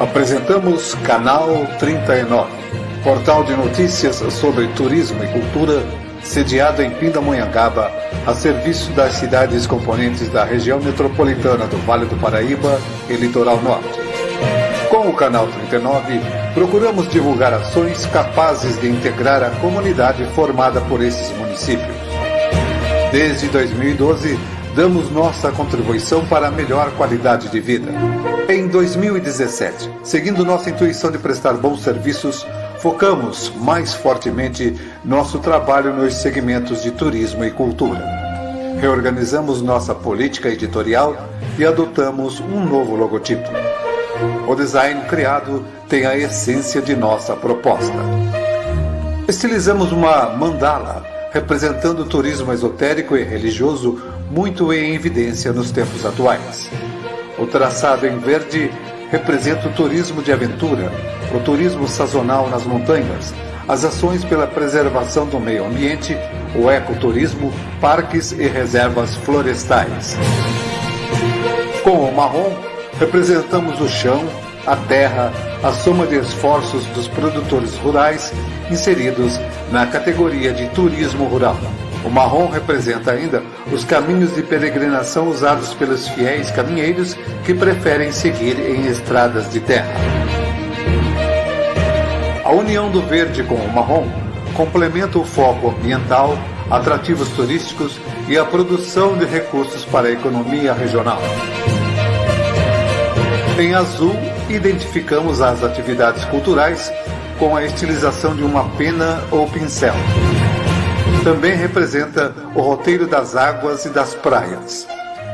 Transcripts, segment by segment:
Apresentamos Canal 39, portal de notícias sobre turismo e cultura, sediado em Pindamonhangaba, a serviço das cidades componentes da região metropolitana do Vale do Paraíba e Litoral Norte. Com o Canal 39, procuramos divulgar ações capazes de integrar a comunidade formada por esses municípios. Desde 2012, damos nossa contribuição para a melhor qualidade de vida. Em 2017, seguindo nossa intuição de prestar bons serviços, focamos mais fortemente nosso trabalho nos segmentos de turismo e cultura. Reorganizamos nossa política editorial e adotamos um novo logotipo. O design criado tem a essência de nossa proposta. Estilizamos uma mandala, representando o turismo esotérico e religioso muito em evidência nos tempos atuais. O traçado em verde representa o turismo de aventura, o turismo sazonal nas montanhas, as ações pela preservação do meio ambiente, o ecoturismo, parques e reservas florestais. Com o marrom, representamos o chão, a terra, a soma de esforços dos produtores rurais inseridos na categoria de turismo rural. O marrom representa ainda os caminhos de peregrinação usados pelos fiéis caminheiros que preferem seguir em estradas de terra. A união do verde com o marrom complementa o foco ambiental, atrativos turísticos e a produção de recursos para a economia regional. Em azul, identificamos as atividades culturais com a estilização de uma pena ou pincel. Também representa o roteiro das águas e das praias.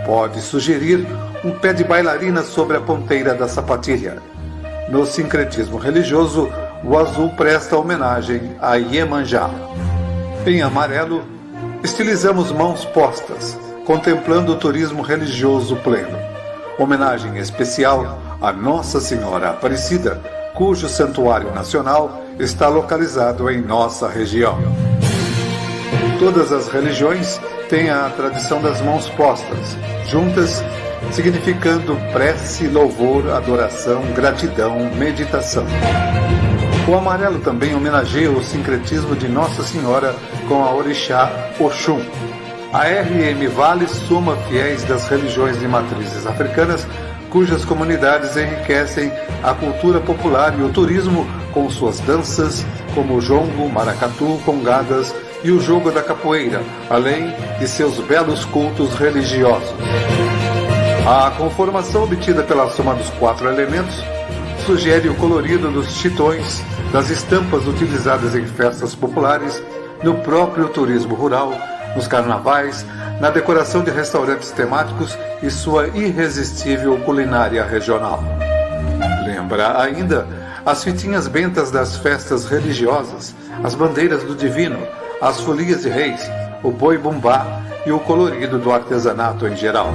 Pode sugerir um pé de bailarina sobre a ponteira da sapatilha. No sincretismo religioso, o azul presta homenagem a Iemanjá. Em amarelo, estilizamos mãos postas, contemplando o turismo religioso pleno. Homenagem especial a Nossa Senhora Aparecida, cujo santuário nacional está localizado em nossa região. Todas as religiões têm a tradição das mãos postas, juntas, significando prece, louvor, adoração, gratidão, meditação. O amarelo também homenageia o sincretismo de Nossa Senhora com a orixá Oxum. A RM Vale soma fiéis das religiões de matrizes africanas, cujas comunidades enriquecem a cultura popular e o turismo com suas danças, como o jongo, maracatu, congadas e o jogo da capoeira, além de seus belos cultos religiosos. A conformação obtida pela soma dos 4 elementos sugere o colorido dos chitões, das estampas utilizadas em festas populares, no próprio turismo rural, nos carnavais, na decoração de restaurantes temáticos e sua irresistível culinária regional. Lembra ainda as fitinhas bentas das festas religiosas, as bandeiras do divino, as folias de reis, o boi-bumbá e o colorido do artesanato em geral.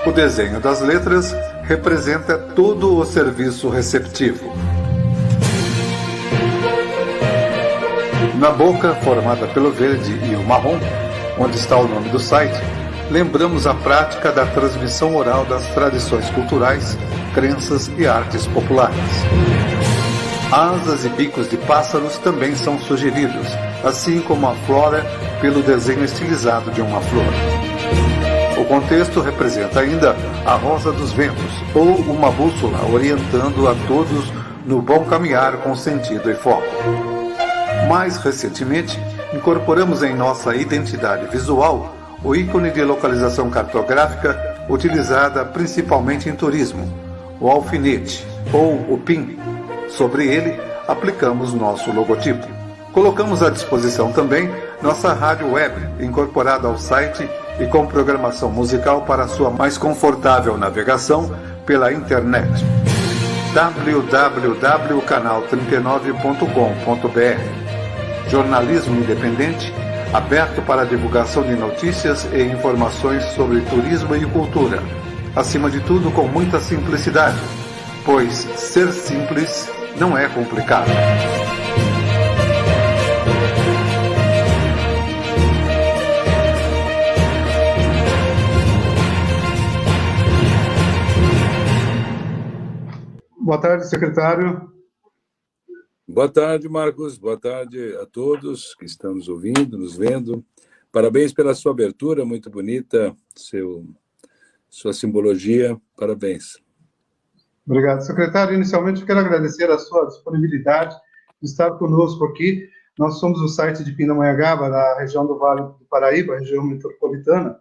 O desenho das letras representa todo o serviço receptivo. Na boca, formada pelo verde e o marrom, onde está o nome do site, lembramos a prática da transmissão oral das tradições culturais, crenças e artes populares. Asas e bicos de pássaros também são sugeridos, assim como a flora pelo desenho estilizado de uma flor. O contexto representa ainda a rosa dos ventos, ou uma bússola orientando a todos no bom caminhar com sentido e foco. Mais recentemente, incorporamos em nossa identidade visual o ícone de localização cartográfica utilizada principalmente em turismo, o alfinete, ou o PIN. Sobre ele, aplicamos nosso logotipo. Colocamos à disposição também nossa rádio web, incorporada ao site e com programação musical para sua mais confortável navegação pela internet. www.canal39.com.br. Jornalismo independente, aberto para a divulgação de notícias e informações sobre turismo e cultura. Acima de tudo, com muita simplicidade, pois ser simples não é complicado. Boa tarde, secretário. Boa tarde, Marcos. Boa tarde a todos que estão nos ouvindo, nos vendo. Parabéns pela sua abertura, muito bonita, sua simbologia. Parabéns. Obrigado, secretário. Inicialmente, eu quero agradecer a sua disponibilidade de estar conosco aqui. Nós somos o site de Pindamonhangaba, da região do Vale do Paraíba, região metropolitana,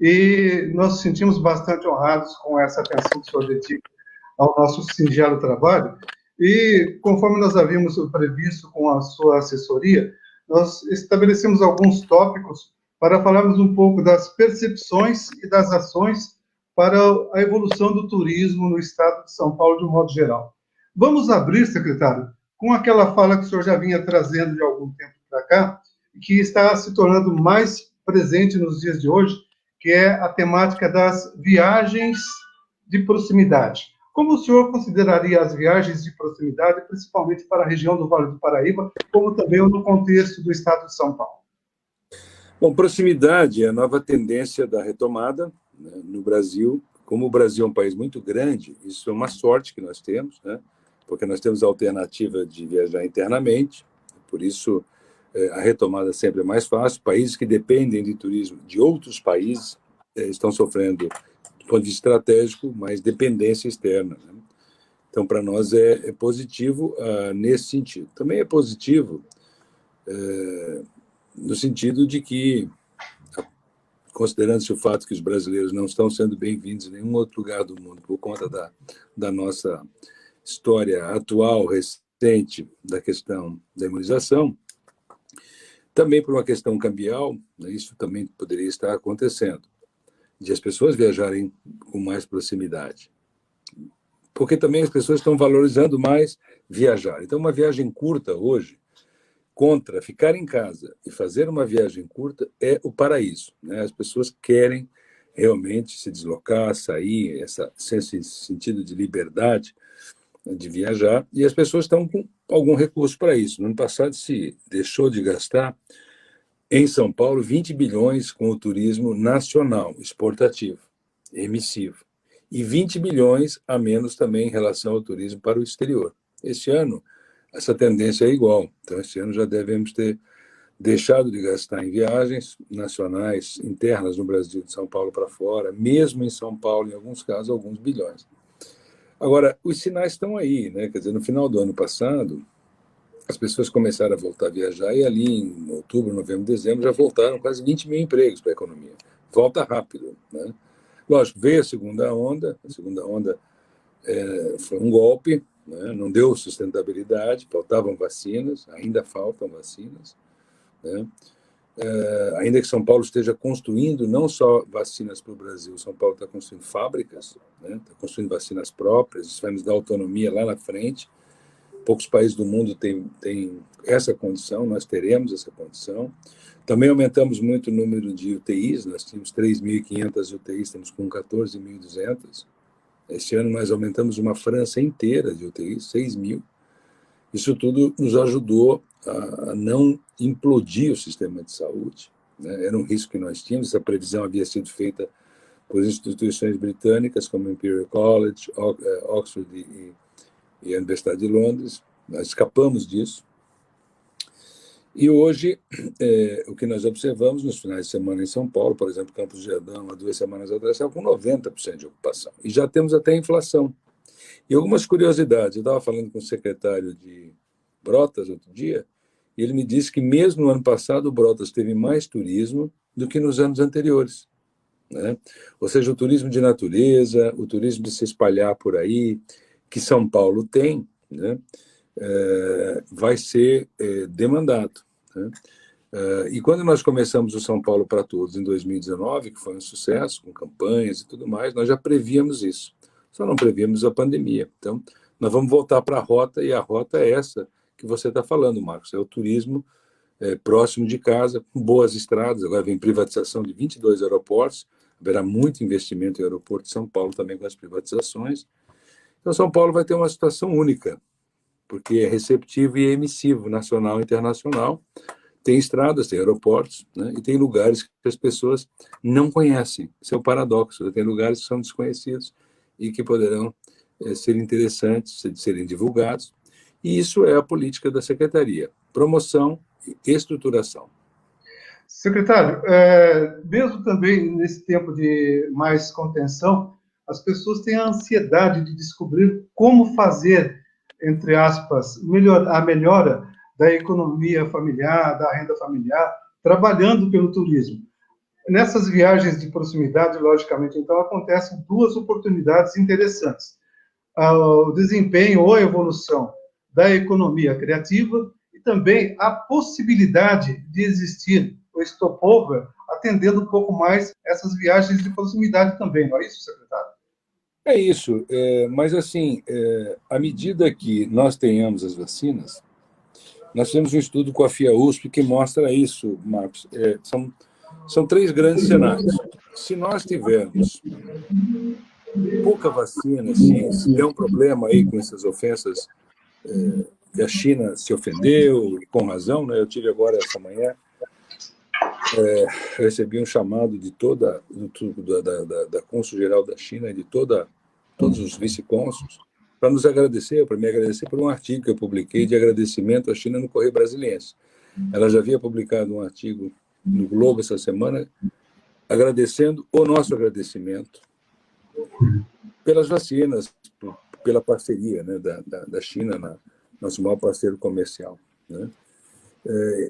e nós nos sentimos bastante honrados com essa atenção que o senhor dedica ao nosso singelo trabalho. E, conforme nós havíamos previsto com a sua assessoria, nós estabelecemos alguns tópicos para falarmos um pouco das percepções e das ações para a evolução do turismo no estado de São Paulo de um modo geral. Vamos abrir, secretário, com aquela fala que o senhor já vinha trazendo de algum tempo para cá, que está se tornando mais presente nos dias de hoje, que é a temática das viagens de proximidade. Como o senhor consideraria as viagens de proximidade, principalmente para a região do Vale do Paraíba, como também no contexto do estado de São Paulo? Bom, proximidade é a nova tendência da retomada, né, no Brasil. Como o Brasil é um país muito grande, isso é uma sorte que nós temos, né, porque nós temos a alternativa de viajar internamente, por isso a retomada sempre é mais fácil. Países que dependem de turismo de outros países estão sofrendo, do ponto de vista estratégico, mais dependência externa, né? Então, para nós é positivo nesse sentido. Também é positivo no sentido de que, considerando-se o fato que os brasileiros não estão sendo bem-vindos em nenhum outro lugar do mundo por conta da nossa história atual, recente, da questão da imunização, também por uma questão cambial, né, isso também poderia estar acontecendo, de as pessoas viajarem com mais proximidade. Porque também as pessoas estão valorizando mais viajar. Então, uma viagem curta hoje, contra ficar em casa e fazer uma viagem curta, é o paraíso, né? As pessoas querem realmente se deslocar, sair, esse sentido de liberdade de viajar, e as pessoas estão com algum recurso para isso. No ano passado se deixou de gastar em São Paulo 20 bilhões com o turismo nacional, exportativo, emissivo, e 20 bilhões a menos também em relação ao turismo para o exterior. Este ano, essa tendência é igual. Então, este ano já devemos ter deixado de gastar em viagens nacionais, internas no Brasil, de São Paulo para fora, mesmo em São Paulo, em alguns casos, alguns bilhões. Agora, os sinais estão aí, né? Quer dizer, no final do ano passado, as pessoas começaram a voltar a viajar e ali em outubro, novembro, dezembro já voltaram quase 20 mil empregos para a economia. Volta rápido, né? Lógico, veio a segunda onda foi um golpe, né? Não deu sustentabilidade, faltavam vacinas, ainda faltam vacinas, né? Ainda que São Paulo esteja construindo não só vacinas para o Brasil, São Paulo está construindo fábricas, né? Está construindo vacinas próprias, isso vai nos dar autonomia lá na frente. Poucos países do mundo têm essa condição, nós teremos essa condição. Também aumentamos muito o número de UTIs, nós tínhamos 3.500 UTIs, estamos com 14.200. Este ano nós aumentamos uma França inteira de UTIs, 6 mil. Isso tudo nos ajudou a não implodir o sistema de saúde, né? Era um risco que nós tínhamos, essa previsão havia sido feita por instituições britânicas como o Imperial College, Oxford e a Universidade de Londres. Nós escapamos disso. E hoje, o que nós observamos nos finais de semana em São Paulo, por exemplo, Campos do Jordão, há 2 semanas atrás, estava com 90% de ocupação. E já temos até inflação. E algumas curiosidades. Eu estava falando com o secretário de Brotas outro dia, e ele me disse que mesmo no ano passado o Brotas teve mais turismo do que nos anos anteriores, né? Ou seja, o turismo de natureza, o turismo de se espalhar por aí, que São Paulo tem, né, vai ser demandado, né? E quando nós começamos o São Paulo para Todos em 2019, que foi um sucesso, com campanhas e tudo mais, nós já prevíamos isso. Só não prevíamos a pandemia. Então, nós vamos voltar para a rota, e a rota é essa que você está falando, Marcos. É o turismo próximo de casa, com boas estradas. Agora vem privatização de 22 aeroportos, haverá muito investimento em aeroporto de São Paulo também com as privatizações. Então, São Paulo vai ter uma situação única, porque é receptivo e emissivo, nacional e internacional. Tem estradas, tem aeroportos, né? E tem lugares que as pessoas não conhecem. Isso é o paradoxo. Tem lugares que são desconhecidos e que poderão serem interessantes, de serem divulgados. E isso é a política da Secretaria: promoção e estruturação. Secretário, mesmo também nesse tempo de mais contenção, as pessoas têm a ansiedade de descobrir como fazer, entre aspas, a melhora da economia familiar, da renda familiar, trabalhando pelo turismo. Nessas viagens de proximidade, logicamente, então, acontecem duas oportunidades interessantes: o desempenho ou a evolução da economia criativa e também a possibilidade de existir o stopover, atendendo um pouco mais essas viagens de proximidade também, não é isso, secretário? É isso, mas assim, à medida que nós tenhamos as vacinas, nós temos um estudo com a FIA-USP que mostra isso, Marcos. São três grandes cenários. Se nós tivermos pouca vacina, se der um problema aí com essas ofensas, que a China se ofendeu, e com razão, né? Eu tive agora, essa manhã, eu recebi um chamado de da Cônsul-Geral da China, de todos os vice-cônsuls, para nos agradecer, para me agradecer por um artigo que eu publiquei de agradecimento à China no Correio Brasiliense. Ela já havia publicado um artigo no Globo essa semana, agradecendo o nosso agradecimento pelas vacinas, pela parceria, né, da China, nosso maior parceiro comercial, né?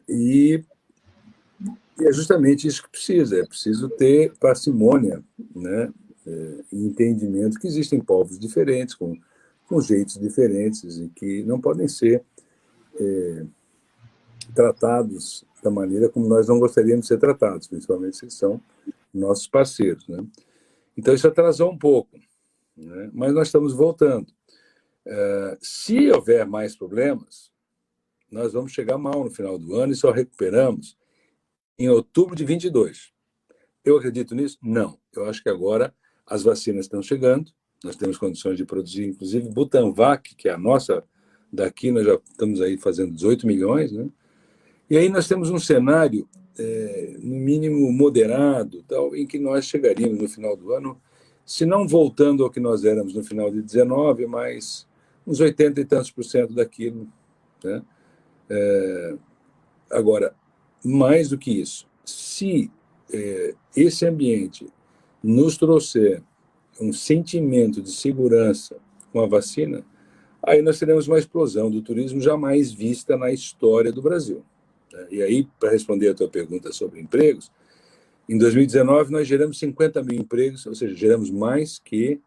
E é justamente isso que precisa. É preciso ter parcimônia, né, e entendimento que existem povos diferentes, com jeitos diferentes, e que não podem ser tratados da maneira como nós não gostaríamos de ser tratados, principalmente se são nossos parceiros, né? Então, isso atrasou um pouco, né? Mas nós estamos voltando. Se houver mais problemas, nós vamos chegar mal no final do ano e só recuperamos em outubro de 22. Eu acredito nisso? Não. Eu acho que agora as vacinas estão chegando, nós temos condições de produzir, inclusive Butanvac, que é a nossa daqui, nós já estamos aí fazendo 18 milhões, né? E aí nós temos um cenário, no mínimo moderado, tal, em que nós chegaríamos no final do ano, se não voltando ao que nós éramos no final de 19, mas uns 80 e tantos % daquilo, né? Agora, mais do que isso, se esse ambiente nos trouxer um sentimento de segurança com a vacina, aí nós teremos uma explosão do turismo jamais vista na história do Brasil. E aí, para responder a tua pergunta sobre empregos, em 2019 nós geramos 50 mil empregos, ou seja, geramos mais que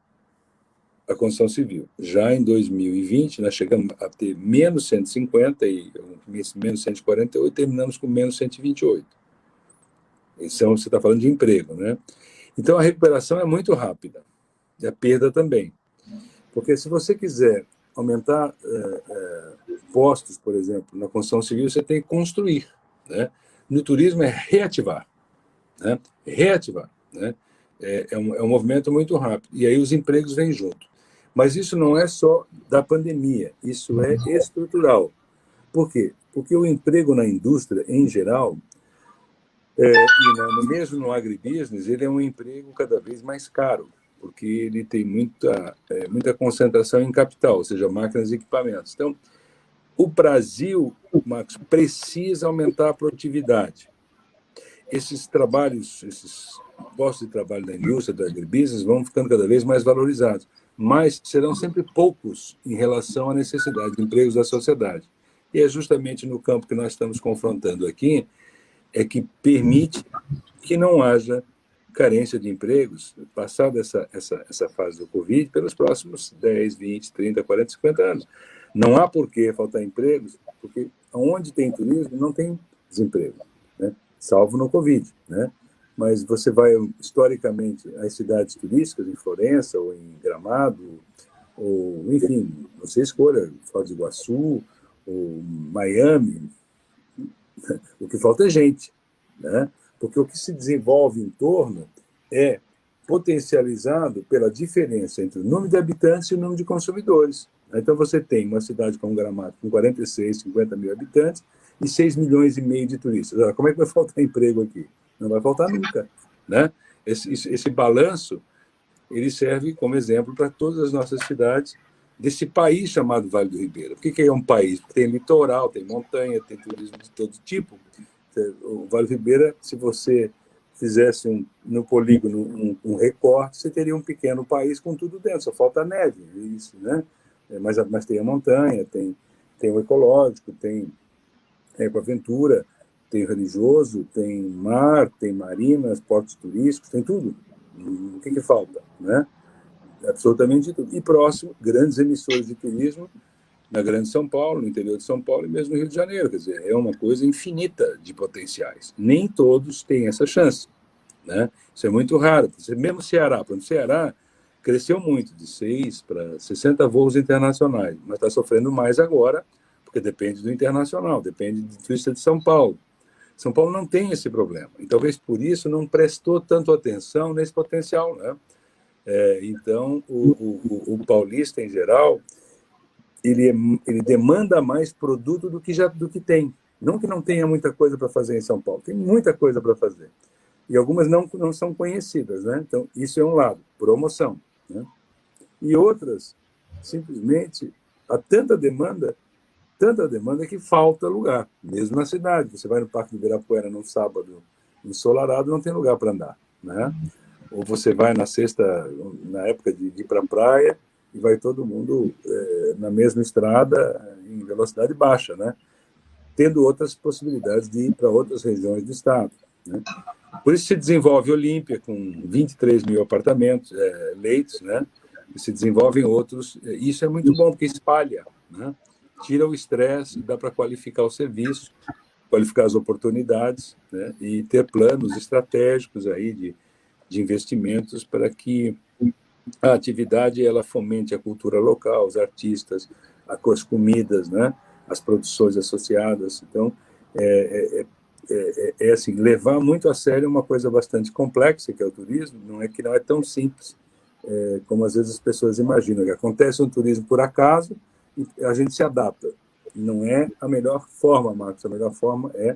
a construção civil. Já em 2020 nós chegamos a ter menos 150 e menos 148, terminamos com menos 128. Então, você está falando de emprego, né? Então, a recuperação é muito rápida, e a perda também. Porque se você quiser aumentar postos, por exemplo, na construção civil, você tem que construir, né? No turismo é reativar, né? Reativar, né? É um movimento muito rápido. E aí os empregos vêm junto. Mas isso não é só da pandemia, isso é estrutural. Por quê? Porque o emprego na indústria, em geral, e mesmo no agribusiness, ele é um emprego cada vez mais caro, porque ele tem muita concentração em capital, ou seja, máquinas e equipamentos. Então, o Brasil, Marcos, precisa aumentar a produtividade. Esses trabalhos, esses postos de trabalho da indústria, do agribusiness, vão ficando cada vez mais valorizados, mas serão sempre poucos em relação à necessidade de empregos da sociedade. E é justamente no campo que nós estamos confrontando aqui, é que permite que não haja carência de empregos, passada essa fase do Covid, pelos próximos 10, 20, 30, 40, 50 anos. Não há por que faltar empregos, porque onde tem turismo não tem desemprego, né? Salvo no Covid, né? Mas você vai, historicamente, às cidades turísticas, em Florença, ou em Gramado, ou, enfim, você escolha, Foz do Iguaçu, ou Miami, o que falta é gente, né? Porque o que se desenvolve em torno é potencializado pela diferença entre o número de habitantes e o número de consumidores. Então, você tem uma cidade como Gramado, com 46, 50 mil habitantes, e 6 milhões e meio de turistas. Agora, como é que vai faltar emprego aqui? Não vai faltar nunca, né? Esse balanço, ele serve como exemplo para todas as nossas cidades desse país chamado Vale do Ribeira. Por que é um país? Porque tem litoral, tem montanha, tem turismo de todo tipo. O Vale do Ribeira, se você fizesse no polígono um recorte, você teria um pequeno país com tudo dentro, só falta neve, isso, né? Mas tem a montanha, tem o ecológico, tem a ecoaventura, tem o religioso, tem mar, tem marinas, portos turísticos, tem tudo. O que falta, né? Absolutamente tudo. E próximo, grandes emissores de turismo na Grande São Paulo, no interior de São Paulo e mesmo no Rio de Janeiro. Quer dizer, é uma coisa infinita de potenciais. Nem todos têm essa chance, né? Isso é muito raro. Mesmo Ceará, por exemplo, Ceará cresceu muito, de 6 para 60 voos internacionais, mas está sofrendo mais agora, porque depende do internacional, depende do turista de São Paulo. São Paulo não tem esse problema, e talvez por isso não prestou tanto atenção nesse potencial, né? Então, o paulista, em geral, ele demanda mais produto do que tem. Não que não tenha muita coisa para fazer em São Paulo, tem muita coisa para fazer. E algumas não são conhecidas, né? Então, isso é um lado, promoção, né? E outras, simplesmente, há tanta demanda que falta lugar, mesmo na cidade. Você vai no Parque do Ibirapuera num sábado ensolarado, não tem lugar para andar, né? Ou você vai na sexta, na época de ir para a praia, e vai todo mundo na mesma estrada, em velocidade baixa, né? Tendo outras possibilidades de ir para outras regiões do estado, né? Por isso se desenvolve Olímpia, com 23 mil apartamentos, leitos, né? E se desenvolvem outros. Isso é muito bom, porque espalha, né? Tira o estresse, dá para qualificar o serviço, qualificar as oportunidades, né? E ter planos estratégicos aí de investimentos para que a atividade ela fomente a cultura local, os artistas, as comidas, né? As produções associadas. Então, assim, levar muito a sério uma coisa bastante complexa, que é o turismo, que não é tão simples como às vezes as pessoas imaginam. Que acontece um turismo por acaso e a gente se adapta. Não é a melhor forma, Marcos. A melhor forma é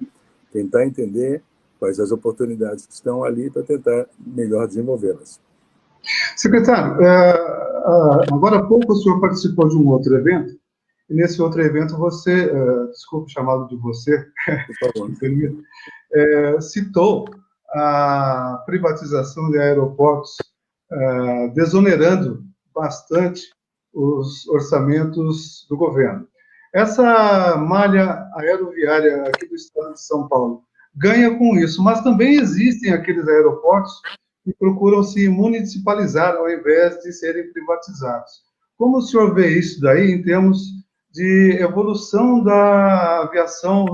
tentar entender quais as oportunidades que estão ali para tentar melhor desenvolvê-las. Secretário, agora há pouco o senhor participou de um outro evento, e nesse outro evento você, desculpe chamado de você, por favor, citou a privatização de aeroportos, desonerando bastante os orçamentos do governo. Essa malha aeroviária aqui do estado de São Paulo ganha com isso, mas também existem aqueles aeroportos que procuram se municipalizar ao invés de serem privatizados. Como o senhor vê isso daí em termos de evolução da aviação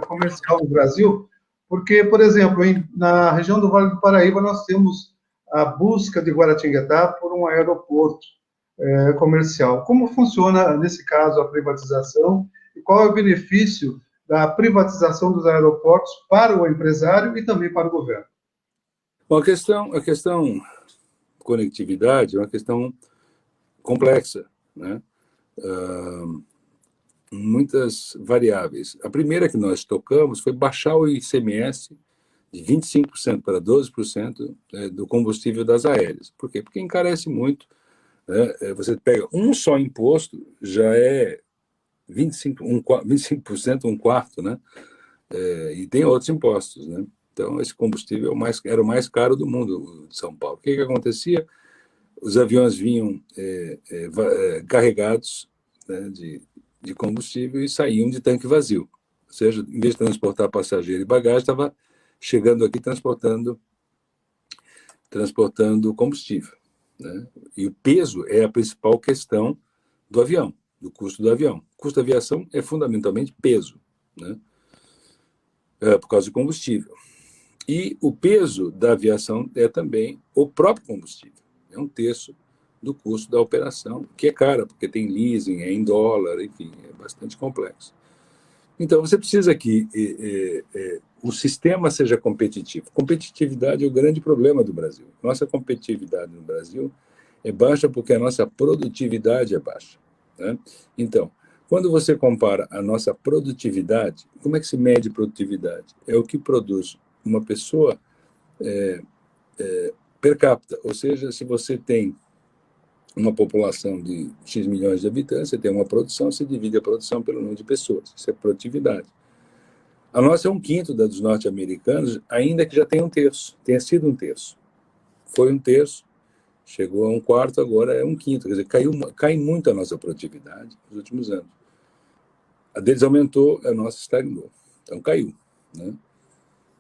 comercial no Brasil? Porque, por exemplo, na região do Vale do Paraíba, nós temos a busca de Guaratinguetá por um aeroporto comercial. Como funciona, nesse caso, a privatização e qual é o benefício da privatização dos aeroportos para o empresário e também para o governo? Bom, a questão conectividade é uma questão complexa, né? Muitas variáveis. A primeira que nós tocamos foi baixar o ICMS de 25% para 12% do combustível das aéreas. Por quê? Porque encarece muito, né? Você pega um só imposto, já é 25%, um quarto, né? E tem outros impostos, né? Então, esse combustível era o mais caro do mundo, de São Paulo. O que acontecia? Os aviões vinham carregados, né, de combustível e saíam de tanque vazio. Ou seja, em vez de transportar passageiro e bagagem, estava chegando aqui transportando combustível, né? E o peso é a principal questão do avião, do custo do avião. O custo da aviação é fundamentalmente peso, né? Por causa do combustível. E o peso da aviação é também o próprio combustível. É um terço do custo da operação, que é cara, porque tem leasing, é em dólar, enfim, é bastante complexo. Então, você precisa que o sistema seja competitivo. Competitividade é o grande problema do Brasil. Nossa competitividade no Brasil é baixa porque a nossa produtividade é baixa, né? Então, quando você compara a nossa produtividade, como é que se mede produtividade? É o que produz uma pessoa per capita, ou seja, se você tem uma população de X milhões de habitantes, você tem uma produção, você divide a produção pelo número de pessoas, isso é produtividade. A nossa é 1/5 da dos norte-americanos, ainda que já tenha 1/3, tenha sido 1/3. Foi 1/3, chegou a 1/4, agora é 1/5, quer dizer, cai muito a nossa produtividade nos últimos anos. A deles aumentou, a nossa estagnou, então caiu, né?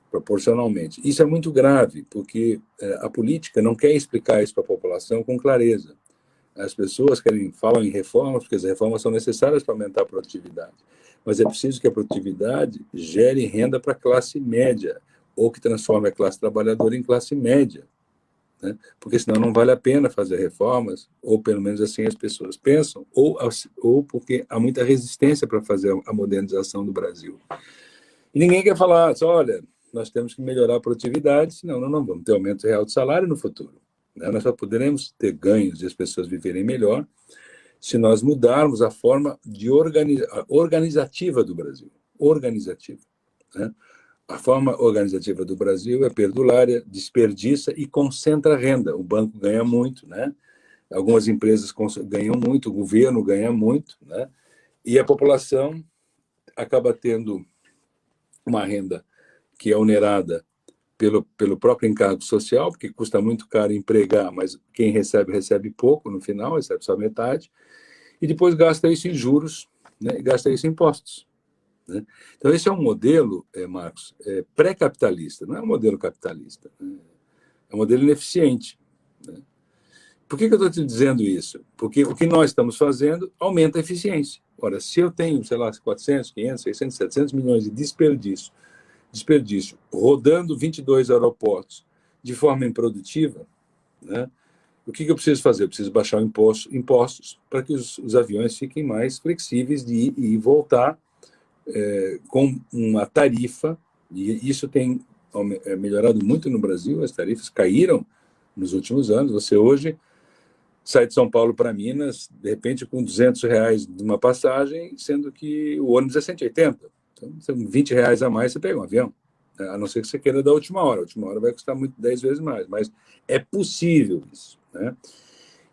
Proporcionalmente. Isso é muito grave, porque a política não quer explicar isso para a população com clareza. As pessoas falam em reformas, porque as reformas são necessárias para aumentar a produtividade. Mas é preciso que a produtividade gere renda para a classe média, ou que transforme a classe trabalhadora em classe média, né? Porque senão não vale a pena fazer reformas, ou pelo menos assim as pessoas pensam, ou porque há muita resistência para fazer a modernização do Brasil. E ninguém quer falar, olha, nós temos que melhorar a produtividade, senão não vamos ter aumento real de salário no futuro. Nós só poderemos ter ganhos e as pessoas viverem melhor se nós mudarmos a forma organizativa do Brasil. Organizativa, né? A forma organizativa do Brasil é perdulária, desperdiça e concentra renda. O banco ganha muito, né? Algumas empresas ganham muito, o governo ganha muito, né? E a população acaba tendo uma renda que é onerada pelo próprio encargo social, porque custa muito caro empregar, mas quem recebe pouco no final, recebe só metade, e depois gasta isso em juros, né? E gasta isso em impostos, né? Então, esse é um modelo, Marcos, pré-capitalista, não é um modelo capitalista, né? É um modelo ineficiente, né? Por que eu estou te dizendo isso? Porque o que nós estamos fazendo aumenta a eficiência. Ora, se eu tenho, sei lá, 400, 500, 600, 700 milhões de desperdício rodando 22 aeroportos de forma improdutiva, né? O que eu preciso fazer? Eu preciso baixar impostos para que os aviões fiquem mais flexíveis de ir e voltar com uma tarifa, e isso tem melhorado muito no Brasil, as tarifas caíram nos últimos anos. Você hoje sai de São Paulo para Minas, de repente com R$200 de uma passagem, sendo que o ônibus é 180. Então, são R$20 a mais, você pega um avião. A não ser que você queira da última hora. A última hora vai custar 10 vezes mais. Mas é possível isso, né?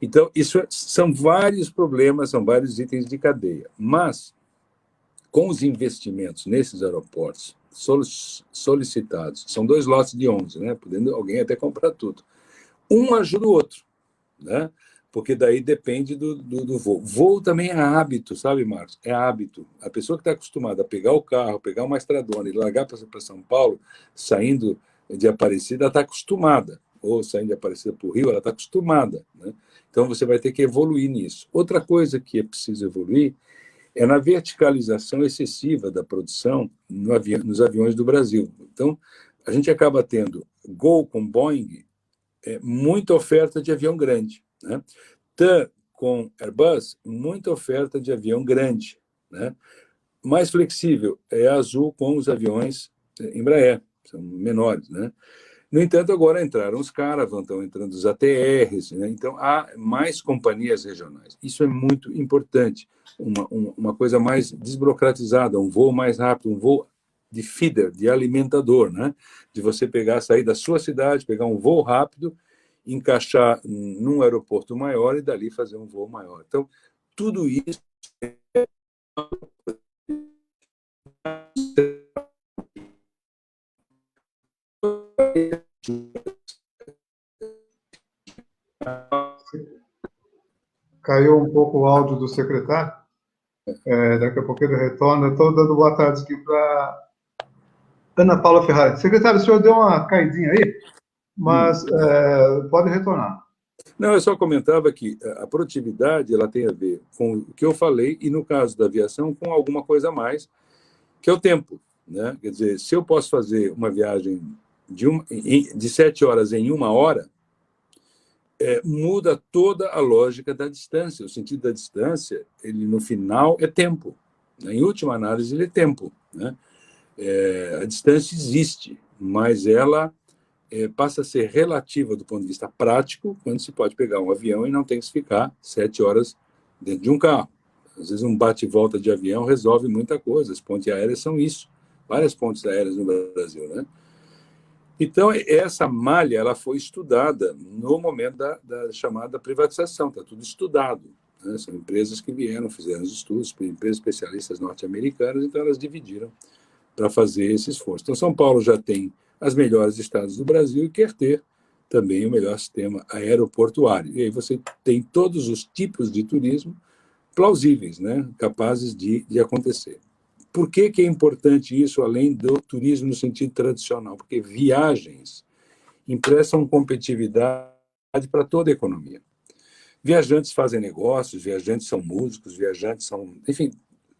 Então, são vários problemas, são vários itens de cadeia. Mas, com os investimentos nesses aeroportos solicitados, são 2 lotes de 11, né? Podendo alguém até comprar tudo. Um ajuda o outro, né? Porque daí depende do voo. Voo também é hábito, sabe, Marcos? É hábito. A pessoa que está acostumada a pegar o carro, pegar uma estradona e largar para São Paulo, saindo de Aparecida, ela está acostumada. Ou saindo de Aparecida para o Rio, ela está acostumada, né? Então, você vai ter que evoluir nisso. Outra coisa que é preciso evoluir é na verticalização excessiva da produção nos aviões do Brasil. Então, a gente acaba tendo Gol com Boeing, muita oferta de avião grande, né? TAM com Airbus, muita oferta de avião grande, né? Mais flexível é a Azul com os aviões Embraer, são menores, né? No entanto, agora entraram os Caravan, estão entrando os ATRs, né? Então há mais companhias regionais. Isso é muito importante, uma coisa mais desburocratizada, um voo mais rápido, um voo de feeder, de alimentador, né? De você sair da sua cidade, pegar um voo rápido, encaixar num aeroporto maior e dali fazer um voo maior. Então, tudo isso Caiu um pouco o áudio do secretário. Daqui a pouco ele retorna. Eu estou dando boa tarde aqui para Ana Paula Ferrari. Secretário, o senhor deu uma caidinha aí, mas pode retornar. Não, eu só comentava que a produtividade ela tem a ver com o que eu falei e, no caso da aviação, com alguma coisa a mais, que é o tempo, né? Quer dizer, se eu posso fazer uma viagem de 7 horas em 1 hora, muda toda a lógica da distância. O sentido da distância, ele no final é tempo, né? Em última análise, ele é tempo, né? A distância existe, mas ela passa a ser relativa do ponto de vista prático, quando se pode pegar um avião e não tem que ficar 7 horas dentro de um carro. Às vezes um bate e volta de avião resolve muita coisa. As pontes aéreas são isso. Várias pontes aéreas no Brasil, né? Então, essa malha ela foi estudada no momento da chamada privatização, está tudo estudado. Né? São empresas que vieram, fizeram os estudos, empresas especialistas norte-americanas, então elas dividiram para fazer esse esforço. Então, São Paulo já tem as melhores estradas do Brasil e quer ter também o melhor sistema aeroportuário. E aí você tem todos os tipos de turismo plausíveis, né? Capazes de acontecer. Por que é importante isso, além do turismo no sentido tradicional? Porque viagens emprestam competitividade para toda a economia. Viajantes fazem negócios, viajantes são músicos, viajantes são... Enfim,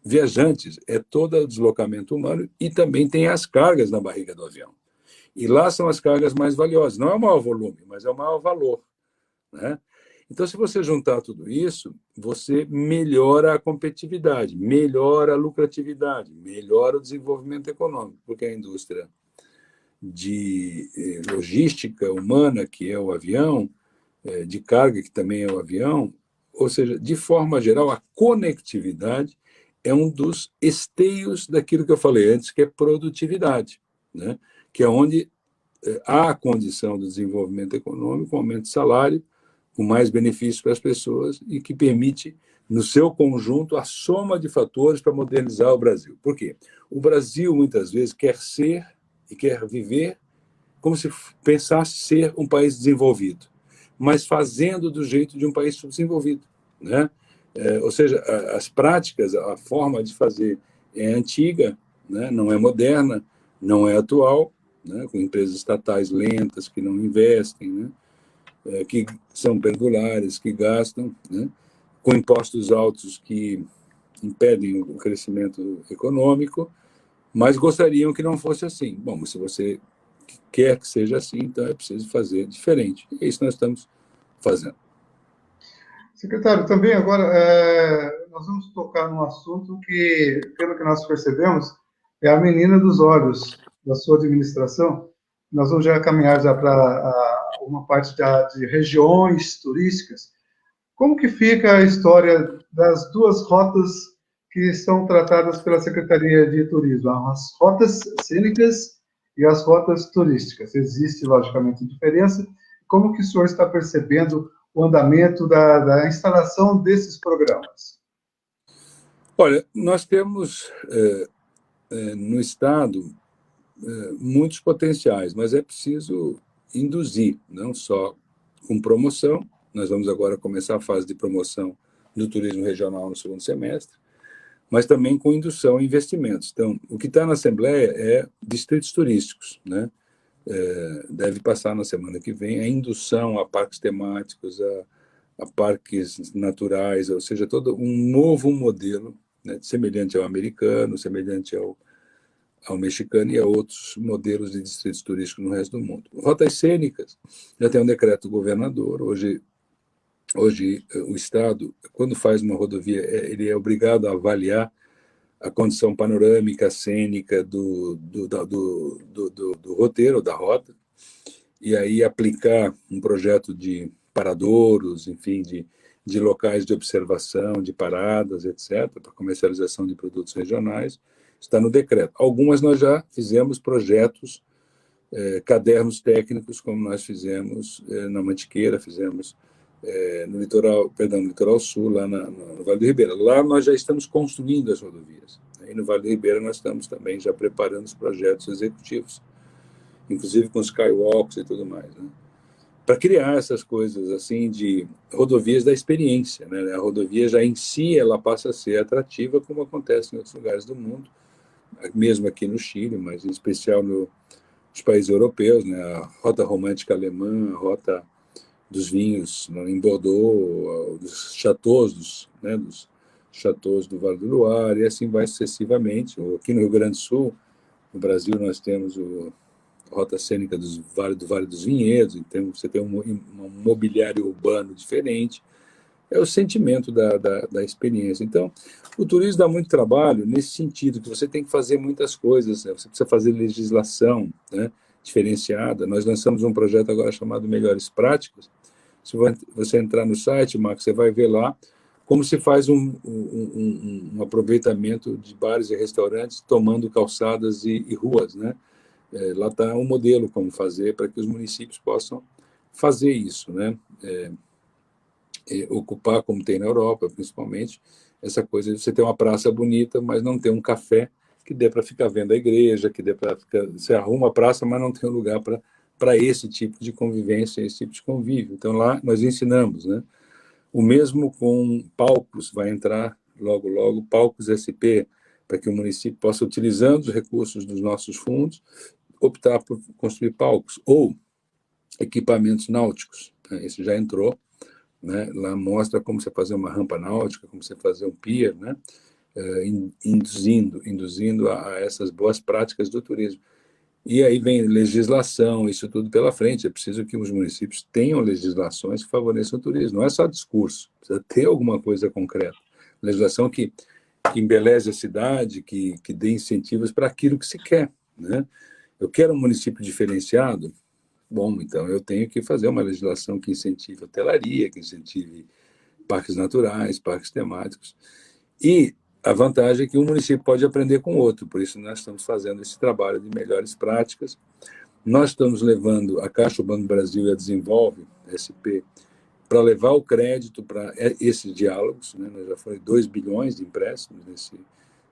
viajantes é todo o deslocamento humano e também tem as cargas na barriga do avião. E lá são as cargas mais valiosas. Não é o maior volume, mas é o maior valor, né? Então, se você juntar tudo isso, você melhora a competitividade, melhora a lucratividade, melhora o desenvolvimento econômico, porque a indústria de logística humana, que é o avião, de carga, que também é o avião, ou seja, de forma geral, a conectividade é um dos esteios daquilo que eu falei antes, que é produtividade, né? Que é onde há a condição do desenvolvimento econômico, aumento de salário, com mais benefícios para as pessoas e que permite, no seu conjunto, a soma de fatores para modernizar o Brasil. Por quê? O Brasil, muitas vezes, quer ser e quer viver como se pensasse ser um país desenvolvido, mas fazendo do jeito de um país subdesenvolvido, né? Ou seja, as práticas, a forma de fazer é antiga, né? Não é moderna, não é atual, né? Com empresas estatais lentas que não investem, né? Que são pendulares, que gastam, né? Com impostos altos que impedem o crescimento econômico, mas gostariam que não fosse assim. Bom, se você quer que seja assim, então é preciso fazer diferente. E é isso que nós estamos fazendo. Secretário, também agora nós vamos tocar num assunto que, pelo que nós percebemos, é a menina dos olhos da sua administração. Nós vamos já caminhar já para uma parte de regiões turísticas. Como que fica a história das duas rotas que são tratadas pela Secretaria de Turismo, as rotas cênicas e as rotas turísticas? Existe, logicamente, diferença. Como que o senhor está percebendo o andamento da instalação desses programas? Olha, nós temos no Estado muitos potenciais, mas é preciso induzir, não só com promoção. Nós vamos agora começar a fase de promoção do turismo regional no segundo semestre, mas também com indução e investimentos. Então, o que está na Assembleia é distritos turísticos, né? Deve passar na semana que vem a indução a parques temáticos, a parques naturais, ou seja, todo um novo modelo, né, semelhante ao americano, semelhante ao mexicano e a outros modelos de distritos turísticos no resto do mundo. Rotas cênicas, já tem um decreto do governador. Hoje o Estado, quando faz uma rodovia, ele é obrigado a avaliar a condição panorâmica, cênica do roteiro, da rota, e aí aplicar um projeto de paradouros, enfim, de locais de observação, de paradas, etc., para comercialização de produtos regionais, está no decreto. Algumas nós já fizemos projetos, cadernos técnicos, como nós fizemos na Mantiqueira, fizemos no litoral sul, lá no Vale do Ribeira. Lá nós já estamos construindo as rodovias. E no Vale do Ribeira nós estamos também já preparando os projetos executivos, inclusive com os skywalks e tudo mais, né? Para criar essas coisas assim de rodovias da experiência, né? A rodovia já em si ela passa a ser atrativa, como acontece em outros lugares do mundo, mesmo aqui no Chile, mas em especial nos países europeus, né? A rota romântica alemã, a rota dos vinhos em Bordeaux, dos chateaus, né, dos chateaus do Vale do Loire, e assim vai sucessivamente. Aqui no Rio Grande do Sul, no Brasil, nós temos a rota cênica do Vale dos Vinhedos, então você tem um mobiliário urbano diferente. É o sentimento da experiência. Então, o turismo dá muito trabalho nesse sentido, que você tem que fazer muitas coisas, né? Você precisa fazer legislação, né, diferenciada. Nós lançamos um projeto agora chamado Melhores Práticas. Se você entrar no site, Marcos, você vai ver lá como se faz um aproveitamento de bares e restaurantes tomando calçadas e ruas, né? lá está um modelo como fazer para que os municípios possam fazer isso, né? Ocupar, como tem na Europa, principalmente, essa coisa de você ter uma praça bonita, mas não ter um café que dê para ficar vendo a igreja, que dê para ficar... Você arruma a praça, mas não tem um lugar para esse tipo de convivência, esse tipo de convívio. Então, lá nós ensinamos, né? O mesmo com palcos, vai entrar logo, logo, palcos SP, para que o município possa, utilizando os recursos dos nossos fundos, optar por construir palcos, ou equipamentos náuticos. Né? Isso já entrou, né? Lá mostra como você fazer uma rampa náutica, como você fazer um pier, né? Induzindo a essas boas práticas do turismo. E aí vem legislação, isso tudo pela frente. É preciso que os municípios tenham legislações que favoreçam o turismo. Não é só discurso, precisa ter alguma coisa concreta. Legislação que embeleze a cidade, que dê incentivos para aquilo que se quer, né? Eu quero um município diferenciado. Bom, então eu tenho que fazer uma legislação que incentive a hotelaria, que incentive parques naturais, parques temáticos. E a vantagem é que um município pode aprender com o outro, por isso nós estamos fazendo esse trabalho de melhores práticas. Nós estamos levando a Caixa Banco do Brasil e a Desenvolve, SP, para levar o crédito para esses diálogos, né? Já foi 2 bilhões de empréstimos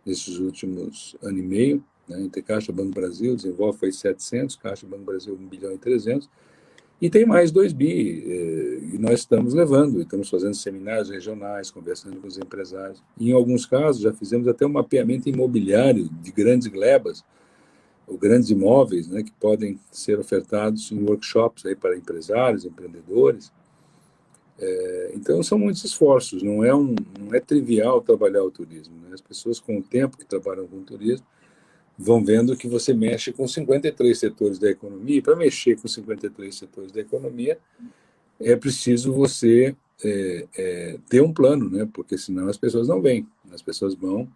nesses últimos ano e meio, né? Entre Caixa Banco do Brasil, Desenvolve foi 700, Caixa Banco do Brasil 1 bilhão e 300, e tem mais 2 bi, e nós estamos levando, estamos fazendo seminários regionais, conversando com os empresários. E, em alguns casos, já fizemos até um mapeamento imobiliário de grandes glebas, ou grandes imóveis, né, que podem ser ofertados em workshops aí para empresários, empreendedores. Então, são muitos esforços, não é trivial trabalhar o turismo, né? As pessoas, com o tempo que trabalham com o turismo, vão vendo que você mexe com 53 setores da economia, e para mexer com 53 setores da economia, é preciso você ter um plano, né? Porque senão as pessoas não vêm, as pessoas vão...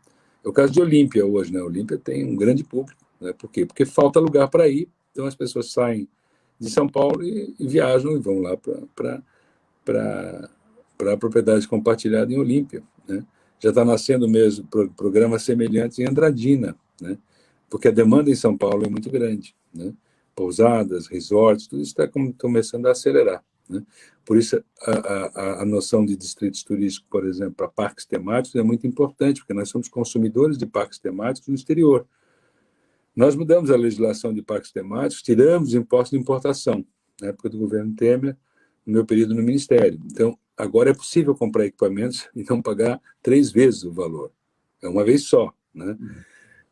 É o caso de Olímpia hoje, né? Olímpia tem um grande público, né? Por quê? Porque falta lugar para ir, então as pessoas saem de São Paulo e viajam e vão lá para a propriedade compartilhada em Olímpia, né? Já está nascendo mesmo programas semelhantes em Andradina, né? Porque a demanda em São Paulo é muito grande, né? Pousadas, resorts, tudo isso está começando a acelerar, né? Por isso, a noção de distritos turísticos, por exemplo, para parques temáticos é muito importante, porque nós somos consumidores de parques temáticos no exterior. Nós mudamos a legislação de parques temáticos, tiramos o imposto de importação, na época do governo Temer, no meu período no Ministério. Então, agora é possível comprar equipamentos e não pagar 3 vezes o valor. É uma vez só, né?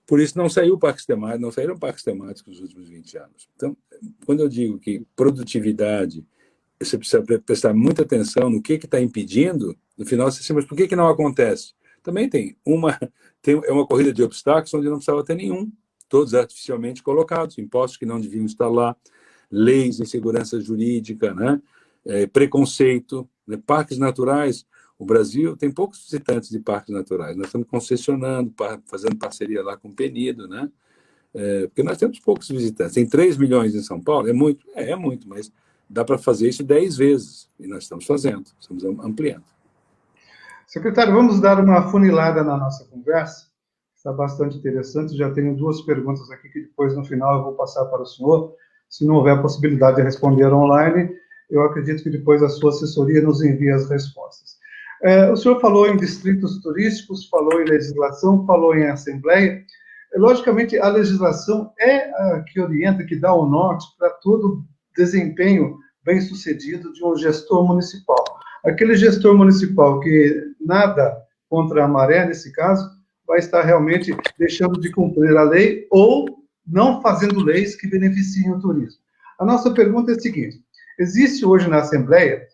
Por isso não saíram parques temáticos nos últimos 20 anos. Então, quando eu digo que produtividade, você precisa prestar muita atenção no que está impedindo, no final você diz, mas por que não acontece? Também é uma corrida de obstáculos onde não precisava ter nenhum, todos artificialmente colocados, impostos que não deviam estar lá, leis de insegurança jurídica, né? Preconceito, né? Parques naturais. O Brasil tem poucos visitantes de parques naturais. Nós estamos concessionando, fazendo parceria lá com o Penido, né? Porque nós temos poucos visitantes. Tem 3 milhões em São Paulo, é muito, mas dá para fazer isso 10 vezes. E nós estamos fazendo, estamos ampliando. Secretário, vamos dar uma funilada na nossa conversa. Está bastante interessante. Já tenho 2 perguntas aqui que depois, no final, eu vou passar para o senhor. Se não houver possibilidade de responder online, eu acredito que depois a sua assessoria nos envie as respostas. O senhor falou em distritos turísticos, falou em legislação, falou em assembleia. Logicamente, a legislação é a que orienta, que dá o norte para todo desempenho bem-sucedido de um gestor municipal. Aquele gestor municipal que nada contra a maré, nesse caso, vai estar realmente deixando de cumprir a lei ou não fazendo leis que beneficiem o turismo. A nossa pergunta é a seguinte: existe hoje na Assembleia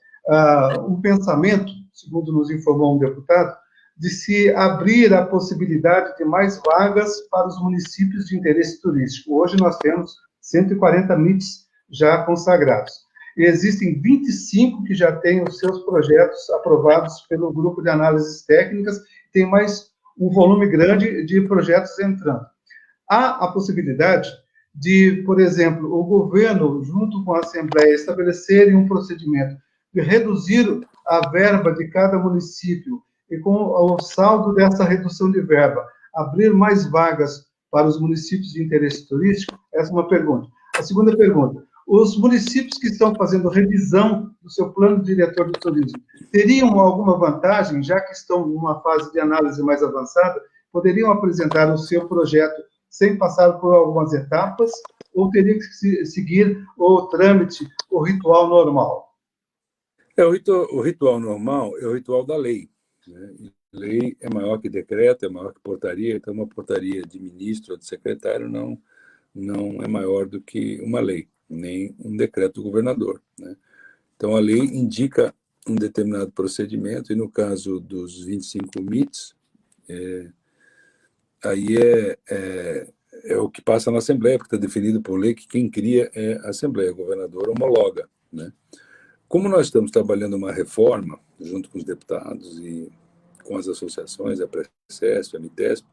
um pensamento, segundo nos informou um deputado, de se abrir a possibilidade de mais vagas para os municípios de interesse turístico. Hoje nós temos 140 MITs já consagrados. E existem 25 que já têm os seus projetos aprovados pelo grupo de análises técnicas, tem mais um volume grande de projetos entrando. Há a possibilidade de, por exemplo, o governo, junto com a Assembleia, estabelecerem um procedimento de reduzir a verba de cada município e, com o saldo dessa redução de verba, abrir mais vagas para os municípios de interesse turístico. Essa é uma pergunta. A segunda pergunta, os municípios que estão fazendo revisão do seu plano diretor de turismo, teriam alguma vantagem, já que estão numa fase de análise mais avançada, poderiam apresentar o seu projeto sem passar por algumas etapas, ou teriam que seguir o trâmite, o ritual normal? O ritual normal é o ritual da lei, né? Lei é maior que decreto, é maior que portaria, então uma portaria de ministro ou de secretário não é maior do que uma lei, nem um decreto do governador, né? Então, a lei indica um determinado procedimento, e no caso dos 25 MITs, aí é o que passa na Assembleia, porque está definido por lei que quem cria é a Assembleia, o governador homologa, né? Como nós estamos trabalhando uma reforma, junto com os deputados e com as associações, a Precesp, a Mitesp,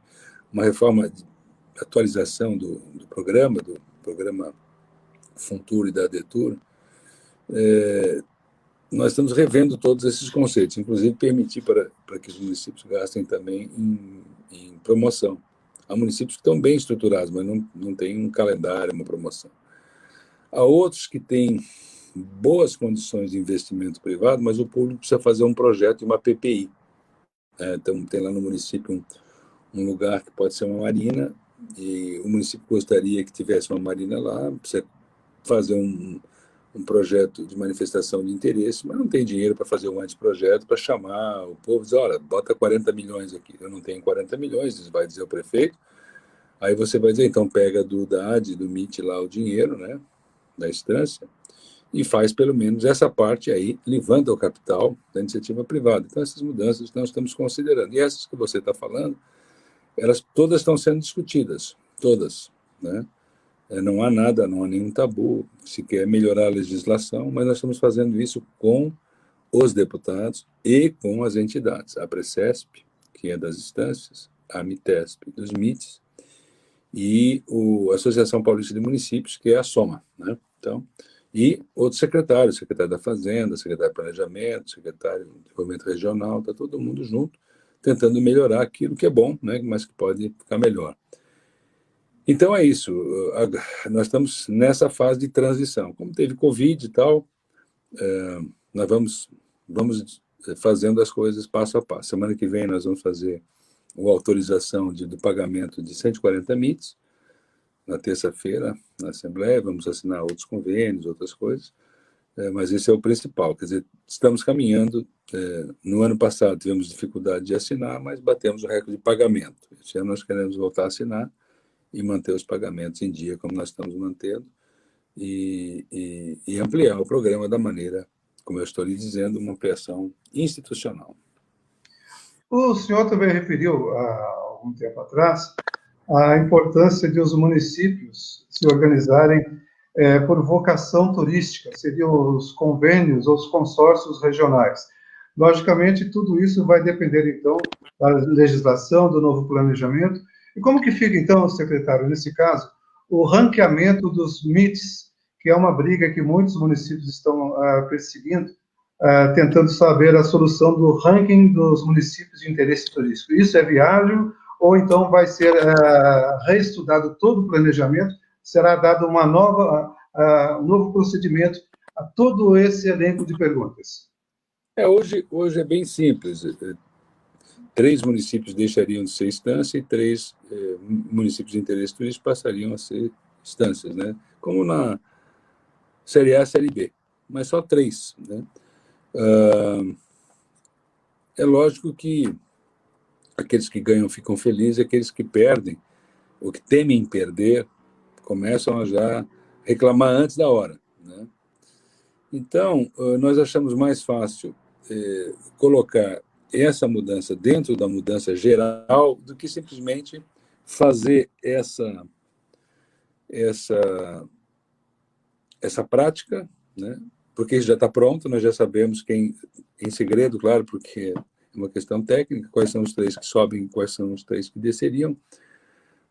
uma reforma de atualização do programa Funtur e da Detur, nós estamos revendo todos esses conceitos, inclusive permitir para que os municípios gastem também em promoção. Há municípios que estão bem estruturados, mas não têm um calendário, uma promoção. Há outros que têm boas condições de investimento privado, mas o público precisa fazer um projeto de uma PPI. Então, tem lá no município um lugar que pode ser uma marina, e o município gostaria que tivesse uma marina lá, precisa fazer um projeto de manifestação de interesse, mas não tem dinheiro para fazer um anteprojeto, para chamar o povo e dizer, olha, bota 40 milhões aqui. Eu não tenho 40 milhões, vai dizer o prefeito. Aí você vai dizer, então pega do DAD, do MIT lá o dinheiro, né, da instância, e faz pelo menos essa parte aí, levanta o capital da iniciativa privada. Então, essas mudanças nós estamos considerando. E essas que você está falando, elas todas estão sendo discutidas, todas, né? Não há nada, não há nenhum tabu, se quer melhorar a legislação, mas nós estamos fazendo isso com os deputados e com as entidades, a Precesp, que é das instâncias, a Mitesp dos MITs, e a Associação Paulista de Municípios, que é a SOMA, né? Então, e outros secretários, secretário da Fazenda, secretário de Planejamento, secretário de Desenvolvimento Regional, está todo mundo junto, tentando melhorar aquilo que é bom, né, mas que pode ficar melhor. Então é isso, nós estamos nessa fase de transição. Como teve Covid e tal, nós vamos fazendo as coisas passo a passo. Semana que vem nós vamos fazer a autorização do pagamento de 140 MITs, na terça-feira, na Assembleia, vamos assinar outros convênios, outras coisas, mas esse é o principal. Quer dizer, estamos caminhando. No ano passado tivemos dificuldade de assinar, mas batemos o recorde de pagamento. Esse ano nós queremos voltar a assinar e manter os pagamentos em dia, como nós estamos mantendo, e ampliar o programa da maneira, como eu estou lhe dizendo, uma ampliação institucional. O senhor também referiu, há algum tempo atrás, a importância de os municípios se organizarem por vocação turística, seriam os convênios ou os consórcios regionais. Logicamente, tudo isso vai depender, então, da legislação, do novo planejamento. E como que fica, então, secretário, nesse caso, o ranqueamento dos MITs, que é uma briga que muitos municípios estão perseguindo, tentando saber a solução do ranking dos municípios de interesse turístico. Isso é viável ou então vai ser reestudado todo o planejamento, será dado um novo procedimento a todo esse elenco de perguntas? Hoje é bem simples. 3 municípios deixariam de ser instância e 3 municípios de interesse turístico passariam a ser instâncias, né? Como na Série A e Série B, mas só 3, né? É lógico que aqueles que ganham ficam felizes, aqueles que perdem, ou que temem perder, começam a já reclamar antes da hora, né? Então, nós achamos mais fácil colocar essa mudança dentro da mudança geral do que simplesmente fazer essa prática, né? Porque já está pronto, nós já sabemos quem, em segredo, claro, porque é uma questão técnica, quais são os 3 que sobem, quais são os 3 que desceriam.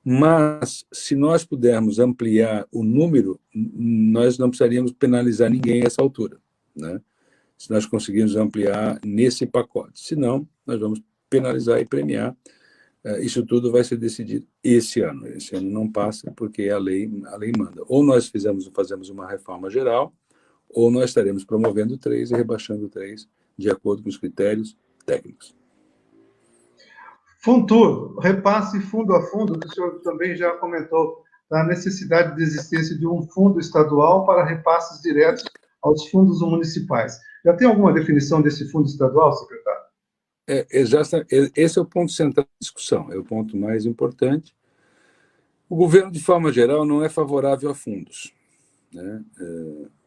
Mas, se nós pudermos ampliar o número, nós não precisaríamos penalizar ninguém a essa altura, né? Se nós conseguirmos ampliar nesse pacote. Senão, nós vamos penalizar e premiar Isso tudo vai ser decidido esse ano. Esse ano não passa porque a lei manda. Ou nós fazemos uma reforma geral, ou nós estaremos promovendo 3 e rebaixando 3 de acordo com os critérios técnicos. Funtur, repasse fundo a fundo, que o senhor também já comentou da necessidade de existência de um fundo estadual para repasses diretos aos fundos municipais. Já tem alguma definição desse fundo estadual, secretário? Esse é o ponto central da discussão, é o ponto mais importante. O governo, de forma geral, não é favorável a fundos, né?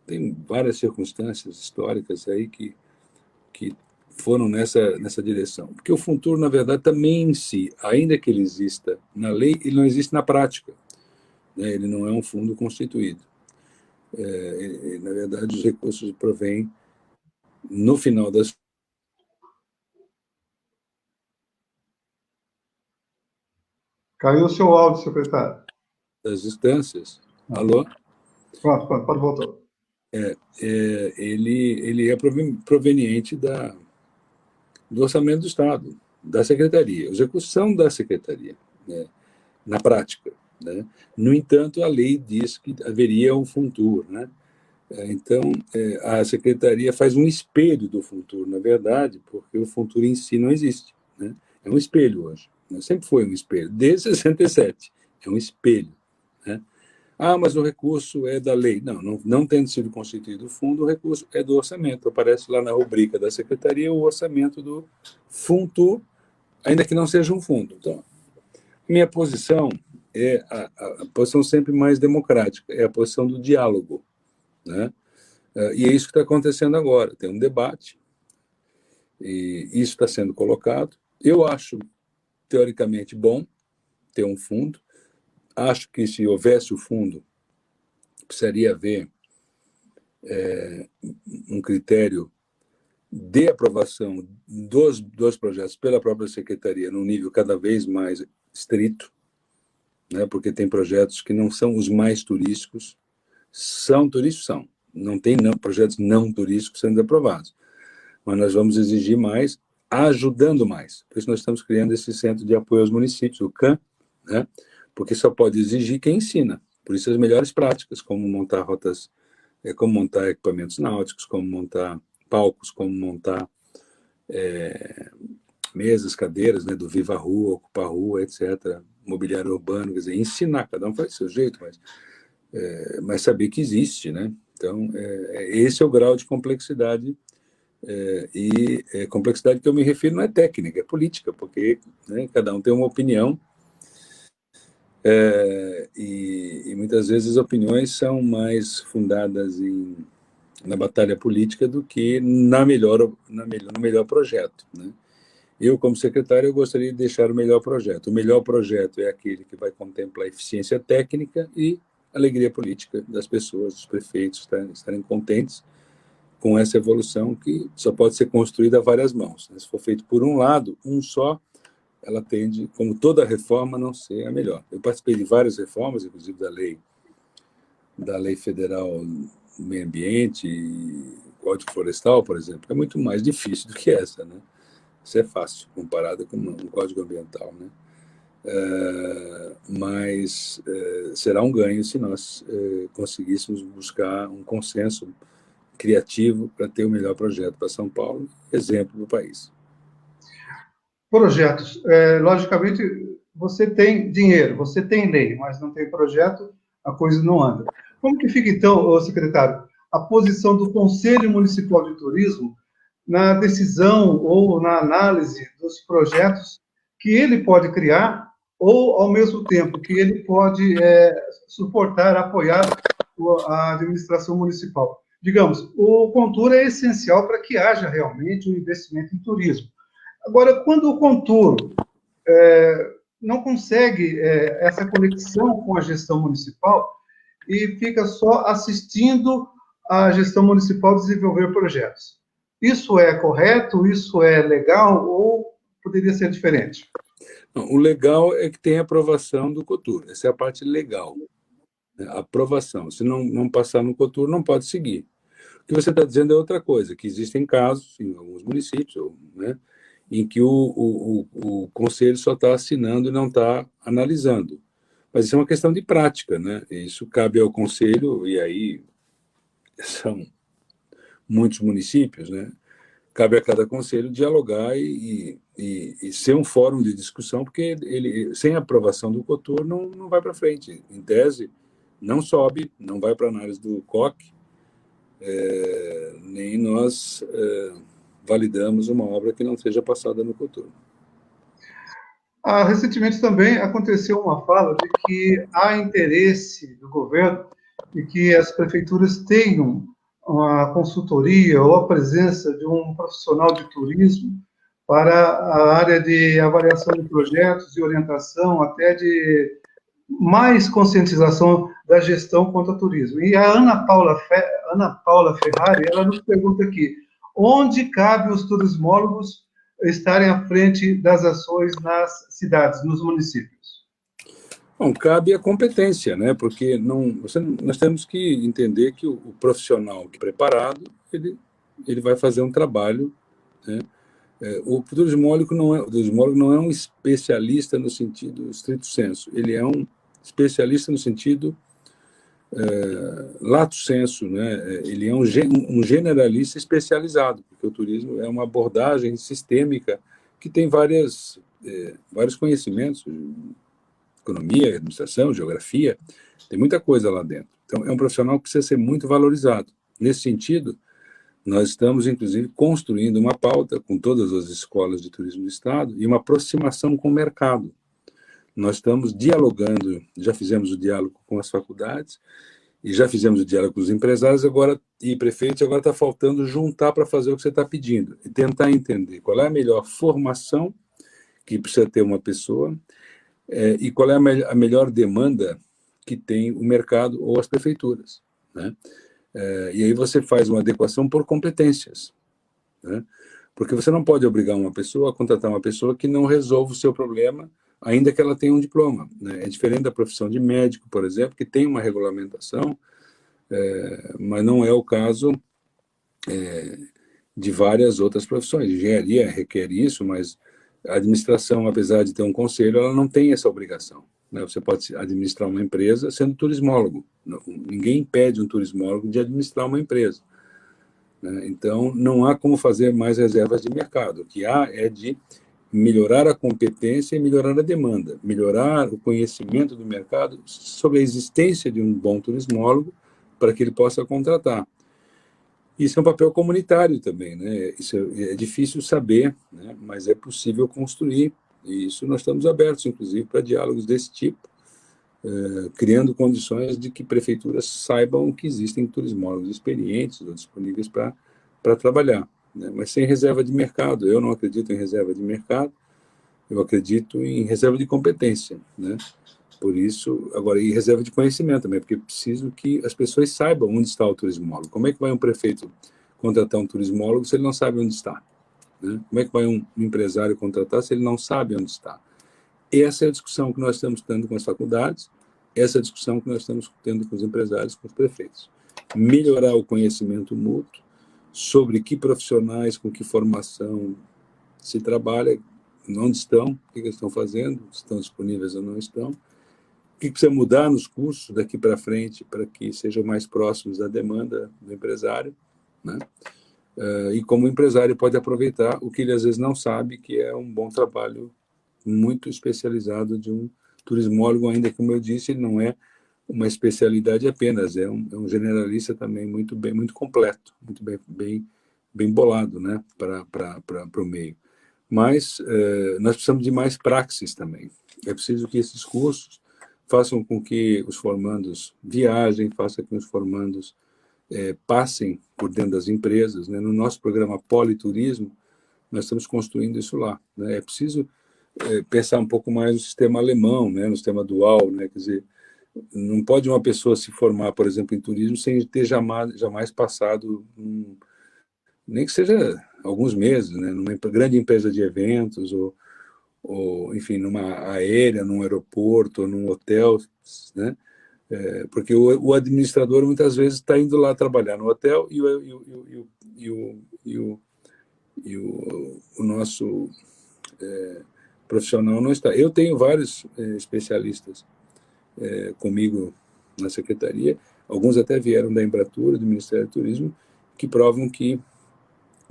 Tem várias circunstâncias históricas aí que foram nessa direção. Porque o Funtur, na verdade, também em si, ainda que ele exista na lei, ele não existe na prática, né? Ele não é um fundo constituído. Na verdade, os recursos provêm, no final das Caiu o seu áudio, secretário. instâncias. Alô? Pronto, pode voltar. Ele é proveniente do orçamento do Estado, da Secretaria. Os recursos são da Secretaria, né, na prática, né? No entanto, a lei diz que haveria um Funtur, né? Então, a Secretaria faz um espelho do Funtur, na verdade, porque o Funtur em si não existe, né? É um espelho hoje, né? Sempre foi um espelho, desde 67, é um espelho, né? Mas o recurso é da lei. Não tendo sido constituído o fundo, o recurso é do orçamento. Aparece lá na rubrica da Secretaria o orçamento do Funtur, ainda que não seja um fundo. Então, minha posição é a posição sempre mais democrática, é a posição do diálogo, né? E é isso que está acontecendo agora. Tem um debate, e isso está sendo colocado. Eu acho, teoricamente, bom ter um fundo. Acho que, se houvesse o fundo, precisaria haver um critério de aprovação dos projetos pela própria Secretaria num nível cada vez mais estrito, né? Porque tem projetos que não são os mais turísticos. São turísticos? São. Não tem projetos não turísticos sendo aprovados. Mas nós vamos exigir mais, ajudando mais. Por isso nós estamos criando esse Centro de Apoio aos Municípios, o CAM, né? Porque só pode exigir quem ensina. Por isso as melhores práticas, como montar rotas, como montar equipamentos náuticos, como montar palcos, como montar mesas, cadeiras, né, do Viva a Rua, Ocupa a Rua, etc., mobiliário urbano, quer dizer, ensinar, cada um faz do seu jeito, mas saber que existe, né? Então, esse é o grau de complexidade, complexidade que eu me refiro não é técnica, é política, porque, né, cada um tem uma opinião, e muitas vezes as opiniões são mais fundadas na batalha política do que no melhor projeto, né? Eu, como secretário, eu gostaria de deixar o melhor projeto. O melhor projeto é aquele que vai contemplar eficiência técnica e alegria política das pessoas, dos prefeitos, estarem contentes com essa evolução que só pode ser construída a várias mãos, né? Se for feito por um lado, um só, ela tende, como toda reforma, a não ser a melhor. Eu participei de várias reformas, inclusive da lei federal do meio ambiente e Código Florestal, por exemplo. É muito mais difícil do que essa, né? Isso é fácil, comparado com um Código Ambiental, né? Mas será um ganho se nós conseguíssemos buscar um consenso criativo para ter o melhor projeto para São Paulo, exemplo do país. Projetos. Logicamente, você tem dinheiro, você tem lei, mas não tem projeto, a coisa não anda. Como que fica, então, secretário, a posição do Conselho Municipal de Turismo na decisão ou na análise dos projetos que ele pode criar ou, ao mesmo tempo, que ele pode suportar, apoiar a administração municipal? Digamos, o Contur é essencial para que haja realmente um investimento em turismo. Agora, quando o Contur não consegue essa conexão com a gestão municipal e fica só assistindo a gestão municipal desenvolver projetos, isso é correto? Isso é legal? Ou poderia ser diferente? Não, o legal é que tem aprovação do Contur. Essa é a parte legal, né? A aprovação. Se não passar no Contur, não pode seguir. O que você está dizendo é outra coisa, que existem casos em alguns municípios, né, em que o conselho só está assinando e não está analisando. Mas isso é uma questão de prática, né? Isso cabe ao conselho, e aí são muitos municípios, né? Cabe a cada conselho dialogar e ser um fórum de discussão, porque sem a aprovação do COTUR não vai para frente. Em tese, não sobe, não vai para a análise do COC, nem nós validamos uma obra que não seja passada no COTUR. Recentemente também aconteceu uma fala de que há interesse do governo de que as prefeituras tenham uma consultoria ou a presença de um profissional de turismo para a área de avaliação de projetos e orientação, até de mais conscientização da gestão quanto ao turismo. E a Ana Paula Ferrari, ela nos pergunta aqui, onde cabe os turismólogos estarem à frente das ações nas cidades, nos municípios? Bom, cabe a competência, né? Porque nós temos que entender que o profissional que é preparado, ele vai fazer um trabalho, né? O turismólogo não é um especialista no sentido estrito sensu, ele é um especialista no sentido lato sensu, né? Ele é um generalista especializado, porque o turismo é uma abordagem sistêmica que tem vários conhecimentos, economia, administração, geografia, tem muita coisa lá dentro. Então, é um profissional que precisa ser muito valorizado. Nesse sentido, nós estamos, inclusive, construindo uma pauta com todas as escolas de turismo do Estado e uma aproximação com o mercado. Nós estamos dialogando, já fizemos o diálogo com as faculdades e já fizemos o diálogo com os empresários e prefeitos, agora está faltando juntar para fazer o que você está pedindo e tentar entender qual é a melhor formação que precisa ter uma pessoa e qual é a melhor demanda que tem o mercado ou as prefeituras, né? E aí você faz uma adequação por competências, né? Porque você não pode obrigar uma pessoa a contratar uma pessoa que não resolva o seu problema, ainda que ela tenha um diploma, né? É diferente da profissão de médico, por exemplo, que tem uma regulamentação, mas não é o caso de várias outras profissões. Engenharia requer isso, mas a administração, apesar de ter um conselho, ela não tem essa obrigação, né? Você pode administrar uma empresa sendo turismólogo. Ninguém impede um turismólogo de administrar uma empresa, né? Então, não há como fazer mais reservas de mercado. O que há é de melhorar a competência e melhorar a demanda, melhorar o conhecimento do mercado sobre a existência de um bom turismólogo para que ele possa contratar. Isso é um papel comunitário também, né? Isso é difícil saber, né? Mas é possível construir, e isso nós estamos abertos, inclusive, para diálogos desse tipo, criando condições de que prefeituras saibam que existem turismólogos experientes ou disponíveis para trabalhar, né? Mas sem reserva de mercado. Eu não acredito em reserva de mercado, eu acredito em reserva de competência, né? Por isso, agora, e reserva de conhecimento também, porque preciso que as pessoas saibam onde está o turismólogo. Como é que vai um prefeito contratar um turismólogo se ele não sabe onde está, né? Como é que vai um empresário contratar se ele não sabe onde está? Essa é a discussão que nós estamos tendo com as faculdades, essa é a discussão que nós estamos tendo com os empresários, com os prefeitos. Melhorar o conhecimento mútuo sobre que profissionais, com que formação se trabalha, onde estão, o que eles estão fazendo, se estão disponíveis ou não estão, o que precisa mudar nos cursos daqui para frente para que sejam mais próximos da demanda do empresário, né? E como o empresário pode aproveitar o que ele às vezes não sabe, que é um bom trabalho muito especializado de um turismólogo, ainda que, como eu disse, ele não é uma especialidade apenas, é um generalista também muito bem, muito completo, muito bem bolado, né, para o meio. Mas nós precisamos de mais praxis também. É preciso que esses cursos façam com que os formandos viajem, façam com que os formandos passem por dentro das empresas, né? No nosso programa Politurismo, nós estamos construindo isso lá, né? É preciso pensar um pouco mais no sistema alemão, né? No sistema dual, né? Quer dizer, não pode uma pessoa se formar, por exemplo, em turismo sem ter jamais passado, nem que seja alguns meses, né? Numa grande empresa de eventos ou enfim, numa aérea, num aeroporto, ou num hotel, né? Porque o administrador muitas vezes está indo lá trabalhar no hotel e e o nosso profissional não está. Eu tenho vários especialistas comigo na secretaria, alguns até vieram da Embratur, do Ministério do Turismo, que provam que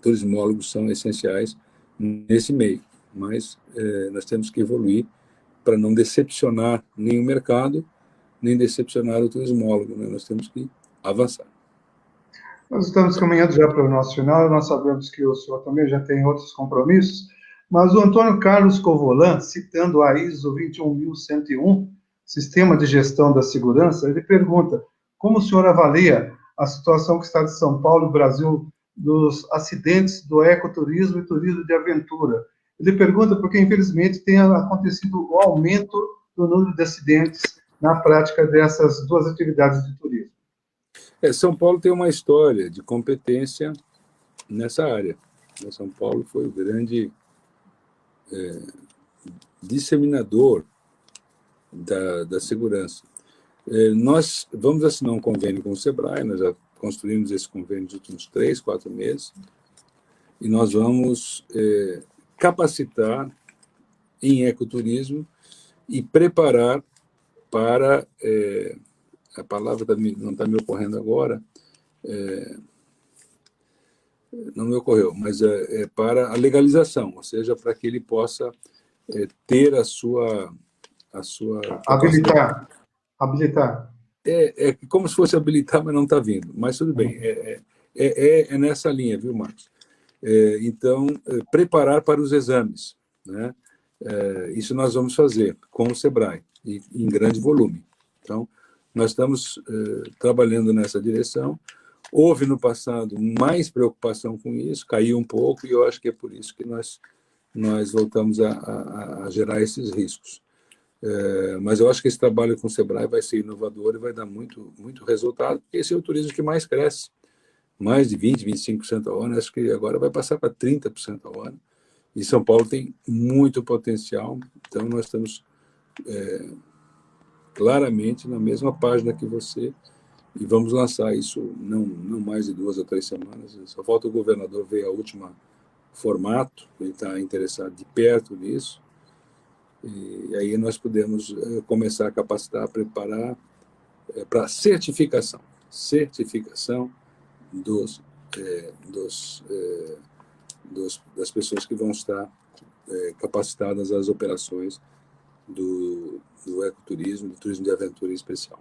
turismólogos são essenciais nesse meio, mas nós temos que evoluir para não decepcionar nem o mercado, nem decepcionar o turismólogo, né? Nós temos que avançar. Nós estamos caminhando já para o nosso final, nós sabemos que o senhor também já tem outros compromissos, mas o Antônio Carlos Covolan, citando a ISO 21101, Sistema de Gestão da Segurança, ele pergunta como o senhor avalia a situação que está de São Paulo e Brasil dos acidentes do ecoturismo e turismo de aventura. Ele pergunta porque, infelizmente, tem acontecido o aumento do número de acidentes na prática dessas duas atividades de turismo. São Paulo tem uma história de competência nessa área. São Paulo foi o grande disseminador da segurança. Nós vamos assinar um convênio com o SEBRAE, nós já construímos esse convênio nos últimos 3, 4 meses, e nós vamos capacitar em ecoturismo e preparar para... a palavra não está me ocorrendo agora, não me ocorreu, mas para a legalização, ou seja, para que ele possa ter a sua Habilitar. É como se fosse habilitar, mas não está vindo. Mas tudo bem, é nessa linha, viu, Marcos? Então, preparar para os exames, né? Isso nós vamos fazer com o SEBRAE, e em grande volume. Então, nós estamos trabalhando nessa direção. Houve no passado mais preocupação com isso, caiu um pouco, e eu acho que é por isso que nós voltamos a gerar esses riscos. Mas eu acho que esse trabalho com o SEBRAE vai ser inovador e vai dar muito, muito resultado, porque esse é o turismo que mais cresce, mais de 20%, 25% ao ano, acho que agora vai passar para 30% ao ano, e São Paulo tem muito potencial, então nós estamos claramente na mesma página que você, e vamos lançar isso não mais de 2 ou 3 semanas, só falta o governador ver a última formato, ele está interessado de perto nisso, e aí nós podemos começar a capacitar, a preparar para certificação das pessoas que vão estar capacitadas às operações do ecoturismo, do turismo de aventura em especial.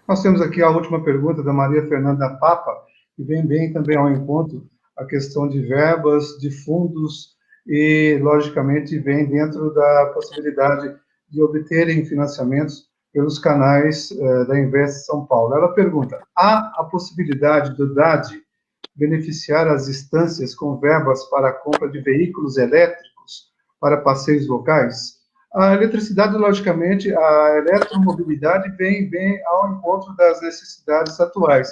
Nós temos aqui a última pergunta da Maria Fernanda Papa, que vem bem também ao encontro a questão de verbas, de fundos, e, logicamente, vem dentro da possibilidade de obterem financiamentos pelos canais da Invest São Paulo. Ela pergunta, há a possibilidade do DAD beneficiar as instâncias com verbas para a compra de veículos elétricos para passeios locais? A eletricidade, logicamente, a eletromobilidade vem ao encontro das necessidades atuais.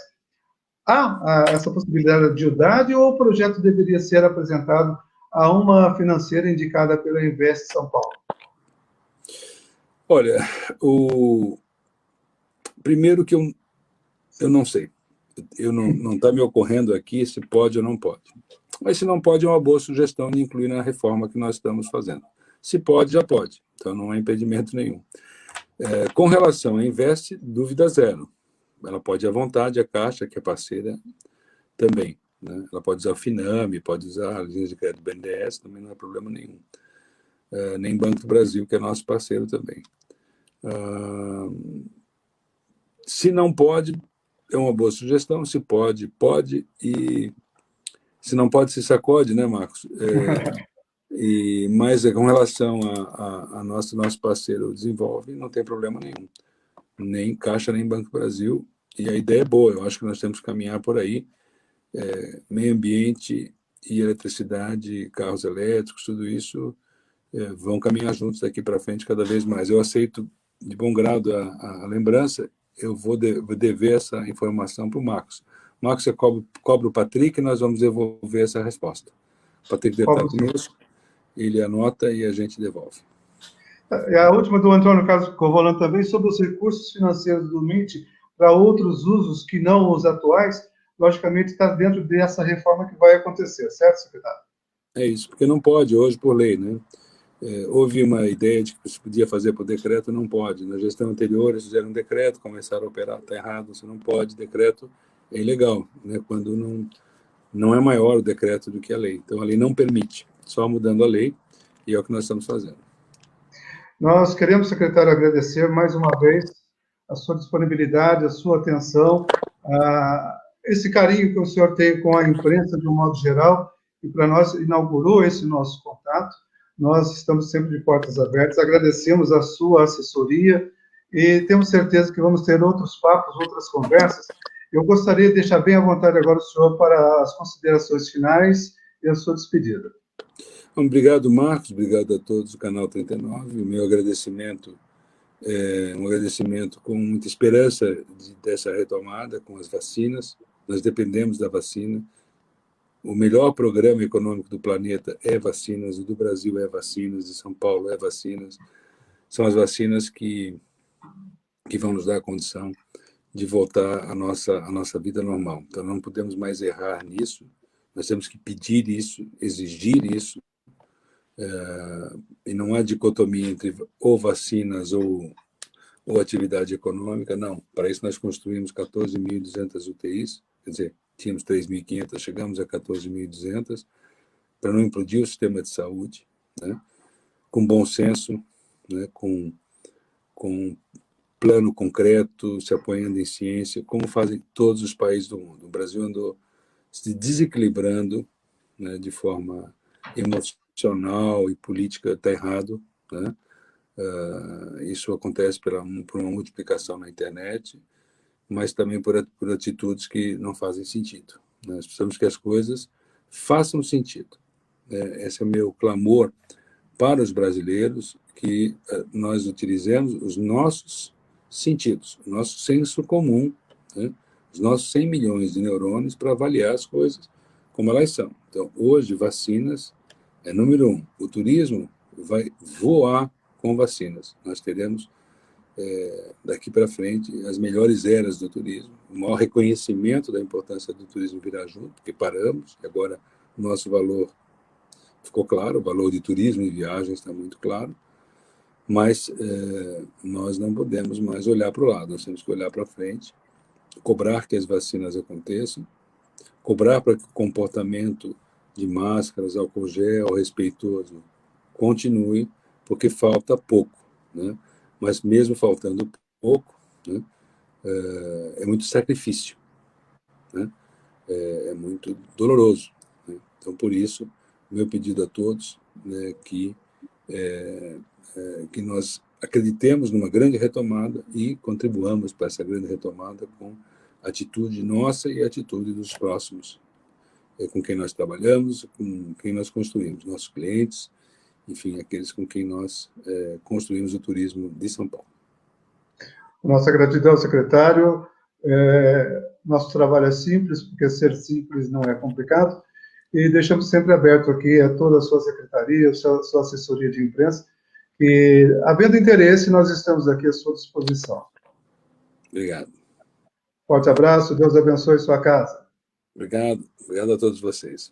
Há essa possibilidade de DAD ou o projeto deveria ser apresentado a uma financeira indicada pela Invest São Paulo? Olha, primeiro que eu não sei. Não está me ocorrendo aqui se pode ou não pode. Mas se não pode, é uma boa sugestão de incluir na reforma que nós estamos fazendo. Se pode, já pode. Então, não há impedimento nenhum. Com relação à Invest, dúvida zero. Ela pode ir à vontade, a Caixa, que é parceira, também. Né? Ela pode usar o Finame, pode usar as linhas de crédito do BNDES, também não é problema nenhum. Nem Banco do Brasil, que é nosso parceiro também. Se não pode, é uma boa sugestão. Se pode, pode. E se não pode, se sacode, né, Marcos? Mas com relação a nosso parceiro desenvolve, não tem problema nenhum. Nem Caixa, nem Banco do Brasil. E a ideia é boa. Eu acho que nós temos que caminhar por aí. Meio ambiente e eletricidade, carros elétricos, tudo isso vão caminhar juntos daqui para frente cada vez mais. Eu aceito de bom grado a lembrança, eu vou dever essa informação para o Marcos. Marcos, você cobra o Patrick e nós vamos devolver essa resposta. O Patrick deve estar conosco, ele anota e a gente devolve. E a última do Antônio Carlos Covolan também, sobre os recursos financeiros do MIT para outros usos que não os atuais, logicamente está dentro dessa reforma que vai acontecer, certo, secretário? É isso, porque não pode hoje por lei, né? Houve uma ideia de que se podia fazer por decreto, não pode. Na gestão anterior, eles fizeram um decreto, começaram a operar, está errado, você não pode, decreto é ilegal, né? Quando não é maior o decreto do que a lei. Então, a lei não permite, só mudando a lei, e é o que nós estamos fazendo. Nós queremos, secretário, agradecer mais uma vez a sua disponibilidade, a sua atenção, esse carinho que o senhor tem com a imprensa de um modo geral, e para nós inaugurou esse nosso contato. Nós estamos sempre de portas abertas, agradecemos a sua assessoria e temos certeza que vamos ter outros papos, outras conversas. Eu gostaria de deixar bem à vontade agora o senhor para as considerações finais e a sua despedida. Obrigado, Marcos, obrigado a todos do Canal 39. O meu agradecimento é um agradecimento com muita esperança dessa retomada com as vacinas. Nós dependemos da vacina. O melhor programa econômico do planeta é vacinas, o do Brasil é vacinas, de São Paulo é vacinas. São as vacinas que vão nos dar a condição de voltar à nossa vida normal. Então, não podemos mais errar nisso, nós temos que pedir isso, exigir isso, e não há dicotomia entre ou vacinas ou atividade econômica, não. Para isso, nós construímos 14.200 UTIs, quer dizer, tínhamos 3.500, chegamos a 14.200, para não implodir o sistema de saúde, né? Com bom senso, né? com plano concreto, se apoiando em ciência, como fazem todos os países do mundo. O Brasil andou se desequilibrando, né? De forma emocional e política, está errado, né? Isso acontece por uma multiplicação na internet, mas também por atitudes que não fazem sentido. Nós precisamos que as coisas façam sentido. Esse é o meu clamor para os brasileiros, que nós utilizemos os nossos sentidos, o nosso senso comum, né? Os nossos 100 milhões de neurônios para avaliar as coisas como elas são. Então, hoje, vacinas é número 1. O turismo vai voar com vacinas. Nós teremos daqui para frente as melhores eras do turismo, o maior reconhecimento da importância do turismo virá junto, porque paramos, e agora o nosso valor ficou claro, o valor de turismo e viagens está muito claro, mas nós não podemos mais olhar para o lado, nós temos que olhar para frente, cobrar que as vacinas aconteçam, cobrar para que o comportamento de máscaras, álcool gel, respeitoso, continue, porque falta pouco, né? Mas mesmo faltando pouco, né, é muito sacrifício, né? É muito doloroso, né? Então, por isso, meu pedido a todos, né, que nós acreditemos numa grande retomada e contribuamos para essa grande retomada com atitude nossa e atitude dos próximos, com quem nós trabalhamos, com quem nós construímos, nossos clientes, enfim, aqueles com quem nós construímos o turismo de São Paulo. Nossa gratidão, secretário. Nosso trabalho é simples, porque ser simples não é complicado, e deixamos sempre aberto aqui a toda a sua secretaria, a sua assessoria de imprensa, e, havendo interesse, nós estamos aqui à sua disposição. Obrigado. Forte abraço, Deus abençoe sua casa. Obrigado a todos vocês.